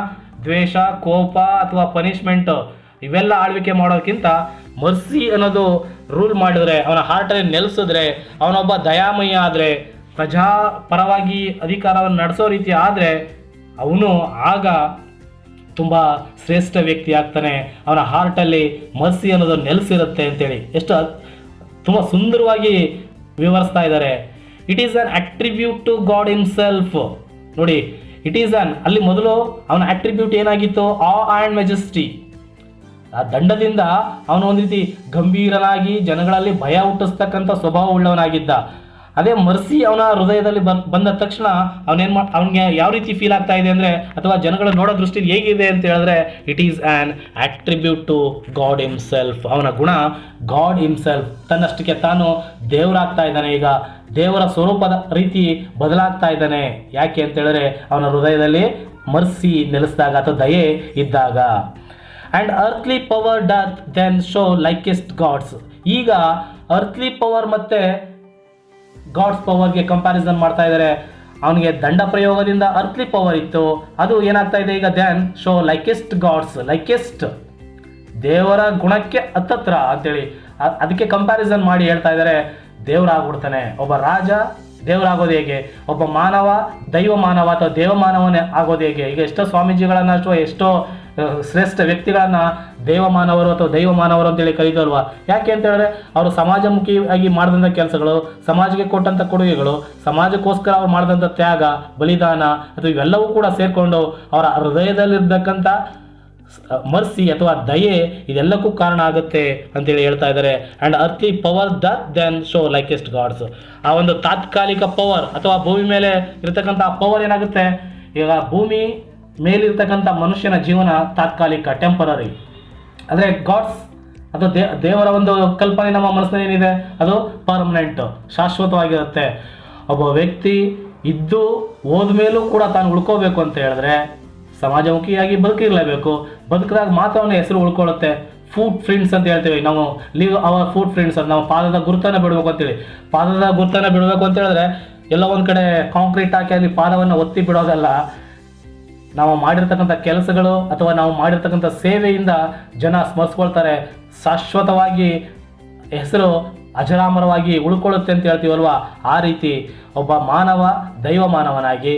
[SPEAKER 3] ದ್ವೇಷ, ಕೋಪ ಅಥವಾ ಪನಿಷ್ಮೆಂಟ್ ಇವೆಲ್ಲ ಆಳ್ವಿಕೆ ಮಾಡೋದಕ್ಕಿಂತ ಮರ್ಸಿ ಅನ್ನೋದು ರೂಲ್ ಮಾಡಿದ್ರೆ, ಅವನ ಹಾರ್ಟಲ್ಲಿ ನೆಲೆಸಿದ್ರೆ, ಅವನೊಬ್ಬ ದಯಾಮಯ ಆದರೆ, ಪ್ರಜಾಪರವಾಗಿ ಅಧಿಕಾರವನ್ನು ನಡೆಸೋ ರೀತಿ ಆದರೆ ಅವನು ಆಗ ತುಂಬ ಶ್ರೇಷ್ಠ ವ್ಯಕ್ತಿ ಆಗ್ತಾನೆ. ಅವನ ಹಾರ್ಟಲ್ಲಿ ಮರ್ಸಿ ಅನ್ನೋದು ನೆಲೆಸಿರುತ್ತೆ ಅಂತೇಳಿ ಎಷ್ಟು ತುಂಬ ಸುಂದರವಾಗಿ ವಿವರಿಸ್ತಾ ಇದ್ದಾರೆ. It is an attribute to God himself. ನೋಡಿ, ಇಟ್ ಈಸ್ ಅನ್, ಅಲ್ಲಿ ಮೊದಲು ಅವನ ಅಟ್ರಿಬ್ಯೂಟ್ ಏನಾಗಿತ್ತು, ಆ ಆ್ಯಂಡ್ ಮೆಜೆಸ್ಟಿ. ಆ ದಂಡದಿಂದ ಅವನು ಒಂದು ರೀತಿ ಗಂಭೀರನಾಗಿ ಜನಗಳಲ್ಲಿ ಭಯ ಹುಟ್ಟಿಸ್ತಕ್ಕಂಥ ಸ್ವಭಾವ ಉಳ್ಳವನಾಗಿದ್ದ. ಅದೇ ಮರ್ಸಿ ಅವನ ಹೃದಯದಲ್ಲಿ ಬಂದ ತಕ್ಷಣ ಅವನಿಗೆ ಯಾವ ರೀತಿ ಫೀಲ್ ಆಗ್ತಾ ಇದೆ ಅಂದರೆ, ಅಥವಾ ಜನಗಳು ನೋಡೋ ದೃಷ್ಟಿ ಹೇಗಿದೆ ಅಂತ ಹೇಳಿದ್ರೆ, it is an attribute to God himself. ಅವನ ಗುಣ ಗಾಡ್ ಹಿಮ್ಸೆಲ್ಫ್, ತನ್ನಷ್ಟಕ್ಕೆ ತಾನು ದೇವರಾಗ್ತಾ ಇದ್ದಾನೆ. ಈಗ ದೇವರ ಸ್ವರೂಪದ ರೀತಿ ಬದಲಾಗ್ತಾ ಇದ್ದಾನೆ. ಯಾಕೆ ಅಂತ ಹೇಳಿದ್ರೆ ಅವನ ಹೃದಯದಲ್ಲಿ ಮರ್ಸಿ ನೆಲೆಸಿದಾಗ ಅಥವಾ ದಯೆ ಇದ್ದಾಗ. And earthly power doth then show likest gods. ಈಗ ಅರ್ಥ್ಲಿ ಪವರ್ ಮತ್ತು ಗಾಡ್ಸ್ ಪವರ್ಗೆ ಕಂಪ್ಯಾರಿಸನ್ ಮಾಡ್ತಾ ಇದ್ದಾರೆ. ಅವನಿಗೆ ದಂಡ ಪ್ರಯೋಗದಿಂದ ಅರ್ಥ್ಲಿ ಪವರ್ ಇತ್ತು, ಅದು ಏನಾಗ್ತಾ ಇದೆ ಈಗ ದೆನ್ ಶೋ ಲೈಕೆಸ್ಟ್ ಗಾಡ್ಸ್, ಲೈಕೆಸ್ಟ್ ದೇವರ ಗುಣಕ್ಕೆ ಹತ್ತತ್ರ ಅಂತೇಳಿ ಅದಕ್ಕೆ ಕಂಪ್ಯಾರಿಸನ್ ಮಾಡಿ ಹೇಳ್ತಾ ಇದ್ದಾರೆ. ದೇವರಾಗ್ಬಿಡ್ತಾನೆ ಒಬ್ಬ ರಾಜ, ದೇವರಾಗೋದು ಹೇಗೆ? ಒಬ್ಬ ಮಾನವ ದೈವ ಮಾನವ ಅಥವಾ ದೇವಮಾನವನೇ ಆಗೋದು ಹೇಗೆ? ಈಗ ಎಷ್ಟೋ ಸ್ವಾಮೀಜಿಗಳನ್ನು ಅಥವಾ ಎಷ್ಟೋ ಶ್ರೇಷ್ಠ ವ್ಯಕ್ತಿಗಳನ್ನು ದೇವಮಾನವರು ಅಥವಾ ದೈವ ಮಾನವರು ಅಂತೇಳಿ ಕರೀತಲ್ವಾ? ಯಾಕೆ ಅಂತ ಹೇಳಿದ್ರೆ ಅವರು ಸಮಾಜಮುಖಿಯಾಗಿ ಮಾಡಿದಂಥ ಕೆಲಸಗಳು, ಸಮಾಜಕ್ಕೆ ಕೊಟ್ಟಂಥ ಕೊಡುಗೆಗಳು, ಸಮಾಜಕ್ಕೋಸ್ಕರ ಅವ್ರು ಮಾಡಿದಂಥ ತ್ಯಾಗ, ಬಲಿದಾನ ಅಥವಾ ಇವೆಲ್ಲವೂ ಕೂಡ ಸೇರಿಕೊಂಡು ಅವರ ಹೃದಯದಲ್ಲಿರ್ತಕ್ಕಂಥ ಮರ್ಸಿ ಅಥವಾ ದಯೆ ಇದೆಲ್ಲಕ್ಕೂ ಕಾರಣ ಆಗುತ್ತೆ ಅಂತೇಳಿ ಹೇಳ್ತಾ ಇದ್ದಾರೆ. And earthly power that then show likest gods. ಆ ಒಂದು ತಾತ್ಕಾಲಿಕ ಪವರ್ ಅಥವಾ ಭೂಮಿ ಮೇಲೆ ಇರತಕ್ಕಂಥ ಪವರ್ ಏನಾಗುತ್ತೆ, ಈಗ ಭೂಮಿ ಮೇಲಿರ್ತಕ್ಕಂಥ ಮನುಷ್ಯನ ಜೀವನ ತಾತ್ಕಾಲಿಕ, ಟೆಂಪರರಿ. ಅಂದರೆ ಗಾಡ್ಸ್ ಅಥವಾ ದೇವರ ಒಂದು ಕಲ್ಪನೆ ನಮ್ಮ ಮನಸ್ಸಿನಲ್ಲಿ ಏನಿದೆ ಅದು ಪರ್ಮನೆಂಟ್, ಶಾಶ್ವತವಾಗಿರುತ್ತೆ. ಒಬ್ಬ ವ್ಯಕ್ತಿ ಇದ್ದು ಹೋದ್ಮೇಲೂ ಕೂಡ ತಾನು ಉಳ್ಕೋಬೇಕು ಅಂತ ಹೇಳಿದ್ರೆ ಸಮಾಜಮುಖಿಯಾಗಿ ಬದುಕಿರಲೇಬೇಕು. ಬದುಕಿದಾಗ ಮಾತ್ರ ಅವನ ಹೆಸರು ಉಳ್ಕೊಳ್ಳುತ್ತೆ. ಫುಟ್ ಪ್ರಿಂಟ್ಸ್ ಅಂತ ಹೇಳ್ತೀವಿ ನಾವು, ಲೀವ್ ಅವರ್ ಫುಟ್ ಪ್ರಿಂಟ್ಸ್ ಅಂತ. ನಾವು ಪಾದದ ಗುರುತನ್ನು ಬಿಡಬೇಕು ಅಂತೇಳಿ, ಪಾದದ ಗುರುತನ್ನು ಬಿಡಬೇಕು ಅಂತ ಹೇಳಿದ್ರೆ ಎಲ್ಲ ಒಂದು ಕಡೆ ಕಾಂಕ್ರೀಟ್ ಹಾಕಿ ಅಲ್ಲಿ ಪಾದವನ್ನು ಒತ್ತಿ ಬಿಡೋದಲ್ಲ. ನಾವು ಮಾಡಿರ್ತಕ್ಕಂಥ ಕೆಲಸಗಳು ಅಥವಾ ನಾವು ಮಾಡಿರ್ತಕ್ಕಂಥ ಸೇವೆಯಿಂದ ಜನ ಸ್ಮರಿಸ್ಕೊಳ್ತಾರೆ. ಶಾಶ್ವತವಾಗಿ ಹೆಸರು ಅಜರಾಮರವಾಗಿ ಉಳ್ಕೊಳ್ಳುತ್ತೆ ಅಂತ ಹೇಳ್ತೀವಲ್ವಾ, ಆ ರೀತಿ ಒಬ್ಬ ಮಾನವ ದೈವ ಮಾನವನಾಗಿ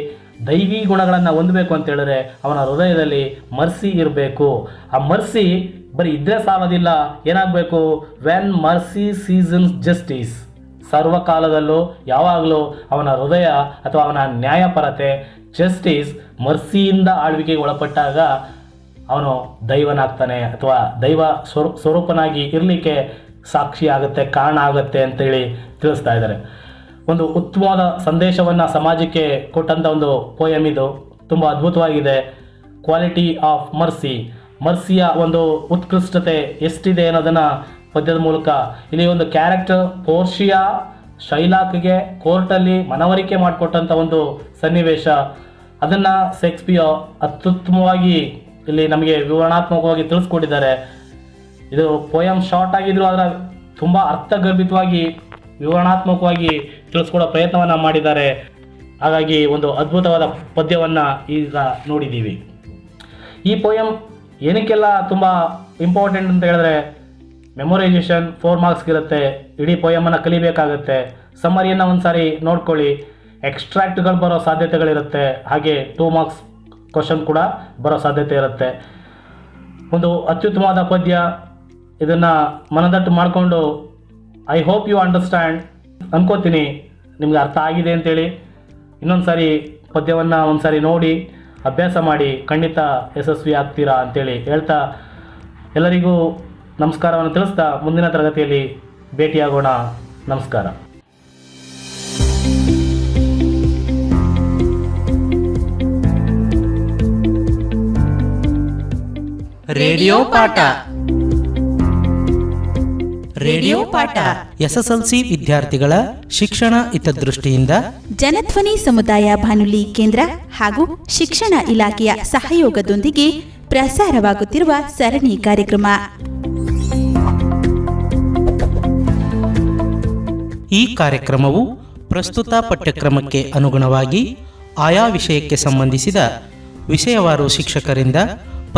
[SPEAKER 3] ದೈವಿ ಗುಣಗಳನ್ನು ಹೊಂದಬೇಕು ಅಂತ ಹೇಳಿದ್ರೆ ಅವನ ಹೃದಯದಲ್ಲಿ ಮರ್ಸಿ ಇರಬೇಕು. ಆ ಮರ್ಸಿ ಬರೀ ಇದ್ದರೆ ಸಾಲೋದಿಲ್ಲ, ಏನಾಗಬೇಕು? When mercy seasons justice. ಸರ್ವಕಾಲದಲ್ಲೂ ಯಾವಾಗಲೂ ಅವನ ಹೃದಯ ಅಥವಾ ಅವನ ನ್ಯಾಯಪರತೆ, ಜಸ್ಟಿಸ್, ಮರ್ಸಿಯಿಂದ ಆಳ್ವಿಕೆಗೆ ಒಳಪಟ್ಟಾಗ ಅವನು ದೈವನಾಗ್ತಾನೆ ಅಥವಾ ದೈವ ಸ್ವರೂಪನಾಗಿ ಇರಲಿಕ್ಕೆ ಸಾಕ್ಷಿ ಆಗುತ್ತೆ, ಕಾರಣ ಆಗುತ್ತೆ ಅಂತೇಳಿ ತಿಳಿಸ್ತಾ ಇದ್ದಾರೆ. ಒಂದು ಉತ್ತಮವಾದ ಸಂದೇಶವನ್ನು ಸಮಾಜಕ್ಕೆ ಕೊಟ್ಟಂಥ ಒಂದು ಪೋಯಮ್ ಇದು. ತುಂಬ ಅದ್ಭುತವಾಗಿದೆ. ಕ್ವಾಲಿಟಿ ಆಫ್ ಮರ್ಸಿ, ಮರ್ಸಿಯ ಒಂದು ಉತ್ಕೃಷ್ಟತೆ ಎಷ್ಟಿದೆ ಅನ್ನೋದನ್ನು ಪದ್ಯದ ಮೂಲಕ ಇಲ್ಲಿ ಒಂದು ಕ್ಯಾರೆಕ್ಟರ್ ಪೋರ್ಷಿಯಾ ಶೈಲಾಕ್ಗೆ ಕೋರ್ಟಲ್ಲಿ ಮನವರಿಕೆ ಮಾಡಿಕೊಟ್ಟಂಥ ಒಂದು ಸನ್ನಿವೇಶ, ಅದನ್ನು ಶೇಕ್ಸ್ಪಿಯರ್ ಅತ್ಯುತ್ತಮವಾಗಿ ಇಲ್ಲಿ ನಮಗೆ ವಿವರಣಾತ್ಮಕವಾಗಿ ತಿಳಿಸ್ಕೊಟ್ಟಿದ್ದಾರೆ. ಇದು ಪೋಯಮ್ ಶಾರ್ಟ್ ಆಗಿದ್ರು ಅದರ ತುಂಬ ಅರ್ಥಗರ್ಭಿತವಾಗಿ ವಿವರಣಾತ್ಮಕವಾಗಿ ತಿಳಿಸ್ಕೊಡೋ ಪ್ರಯತ್ನವನ್ನು ಮಾಡಿದ್ದಾರೆ. ಹಾಗಾಗಿ ಒಂದು ಅದ್ಭುತವಾದ ಪದ್ಯವನ್ನು ಈಗ ನೋಡಿದ್ದೀವಿ. ಈ ಪೋಯಮ್ ಏನಕ್ಕೆಲ್ಲ ತುಂಬ ಇಂಪಾರ್ಟೆಂಟ್ ಅಂತ ಹೇಳಿದ್ರೆ, ಮೆಮೊರೈಸೇಷನ್ 4 ಮಾರ್ಕ್ಸ್ಗಿರುತ್ತೆ. ಇಡೀ ಪೋಯಮನ್ನು ಕಲಿಬೇಕಾಗುತ್ತೆ. ಸಮ್ಮರಿಯನ್ನು ಒಂದು ಸಾರಿ ನೋಡ್ಕೊಳ್ಳಿ. ಎಕ್ಸ್ಟ್ರಾಕ್ಟ್ಗಳು ಬರೋ ಸಾಧ್ಯತೆಗಳಿರುತ್ತೆ. ಹಾಗೆ 2 ಮಾರ್ಕ್ಸ್ ಕ್ವಶನ್ ಕೂಡ ಬರೋ ಸಾಧ್ಯತೆ ಇರುತ್ತೆ. ಒಂದು ಅತ್ಯುತ್ತಮವಾದ ಪದ್ಯ. ಇದನ್ನು ಮನದಟ್ಟು ಮಾಡಿಕೊಂಡು ಐ ಹೋಪ್ ಯು ಅಂಡರ್ಸ್ಟ್ಯಾಂಡ್ ಅನ್ಕೋತೀನಿ ನಿಮ್ಗೆ ಅರ್ಥ ಆಗಿದೆ ಅಂತೇಳಿ. ಇನ್ನೊಂದು ಸಾರಿ ಪದ್ಯವನ್ನು ಒಂದು ಸಾರಿ ನೋಡಿ ಅಭ್ಯಾಸ ಮಾಡಿ, ಖಂಡಿತ ಯಶಸ್ವಿ ಆಗ್ತೀರಾ ಅಂತೇಳಿ ಹೇಳ್ತಾ ಎಲ್ಲರಿಗೂ ನಮಸ್ಕಾರವನ್ನು ತಿಳಿಸ್ತಾ ಮುಂದಿನ ತರಗತಿಯಲ್ಲಿ ಭೇಟಿಯಾಗೋಣ. ನಮಸ್ಕಾರ.
[SPEAKER 1] ರೇಡಿಯೋ ಪಾಠ. ರೇಡಿಯೋ ಪಾಠ ಎಸ್ಎಸ್ಎಲ್ಸಿ ವಿದ್ಯಾರ್ಥಿಗಳ ಶಿಕ್ಷಣ ಹಿತದೃಷ್ಟಿಯಿಂದ
[SPEAKER 2] ಜನಧ್ವನಿ ಸಮುದಾಯ ಬಾನುಲಿ ಕೇಂದ್ರ ಹಾಗೂ ಶಿಕ್ಷಣ ಇಲಾಖೆಯ ಸಹಯೋಗದೊಂದಿಗೆ ಪ್ರಸಾರವಾಗುತ್ತಿರುವ ಸರಣಿ ಕಾರ್ಯಕ್ರಮ.
[SPEAKER 1] ಈ ಕಾರ್ಯಕ್ರಮವು ಪ್ರಸ್ತುತ ಪಠ್ಯಕ್ರಮಕ್ಕೆ ಅನುಗುಣವಾಗಿ ಆಯಾ ವಿಷಯಕ್ಕೆ ಸಂಬಂಧಿಸಿದ ವಿಷಯವಾರು ಶಿಕ್ಷಕರಿಂದ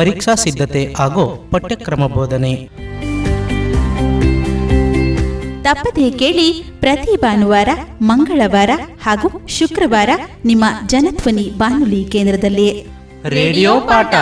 [SPEAKER 1] ಪರೀಕ್ಷಾ ಸಿದ್ಧತೆ ಹಾಗೂ ಪಠ್ಯಕ್ರಮ ಬೋಧನೆ.
[SPEAKER 2] ತಪ್ಪದೇ ಕೇಳಿ ಪ್ರತಿ ಭಾನುವಾರ, ಮಂಗಳವಾರ ಹಾಗೂ ಶುಕ್ರವಾರ ನಿಮ್ಮ ಜನಧ್ವನಿ ಬಾನುಲಿ ಕೇಂದ್ರದಲ್ಲಿ
[SPEAKER 1] ರೇಡಿಯೋ ಪಾಠ.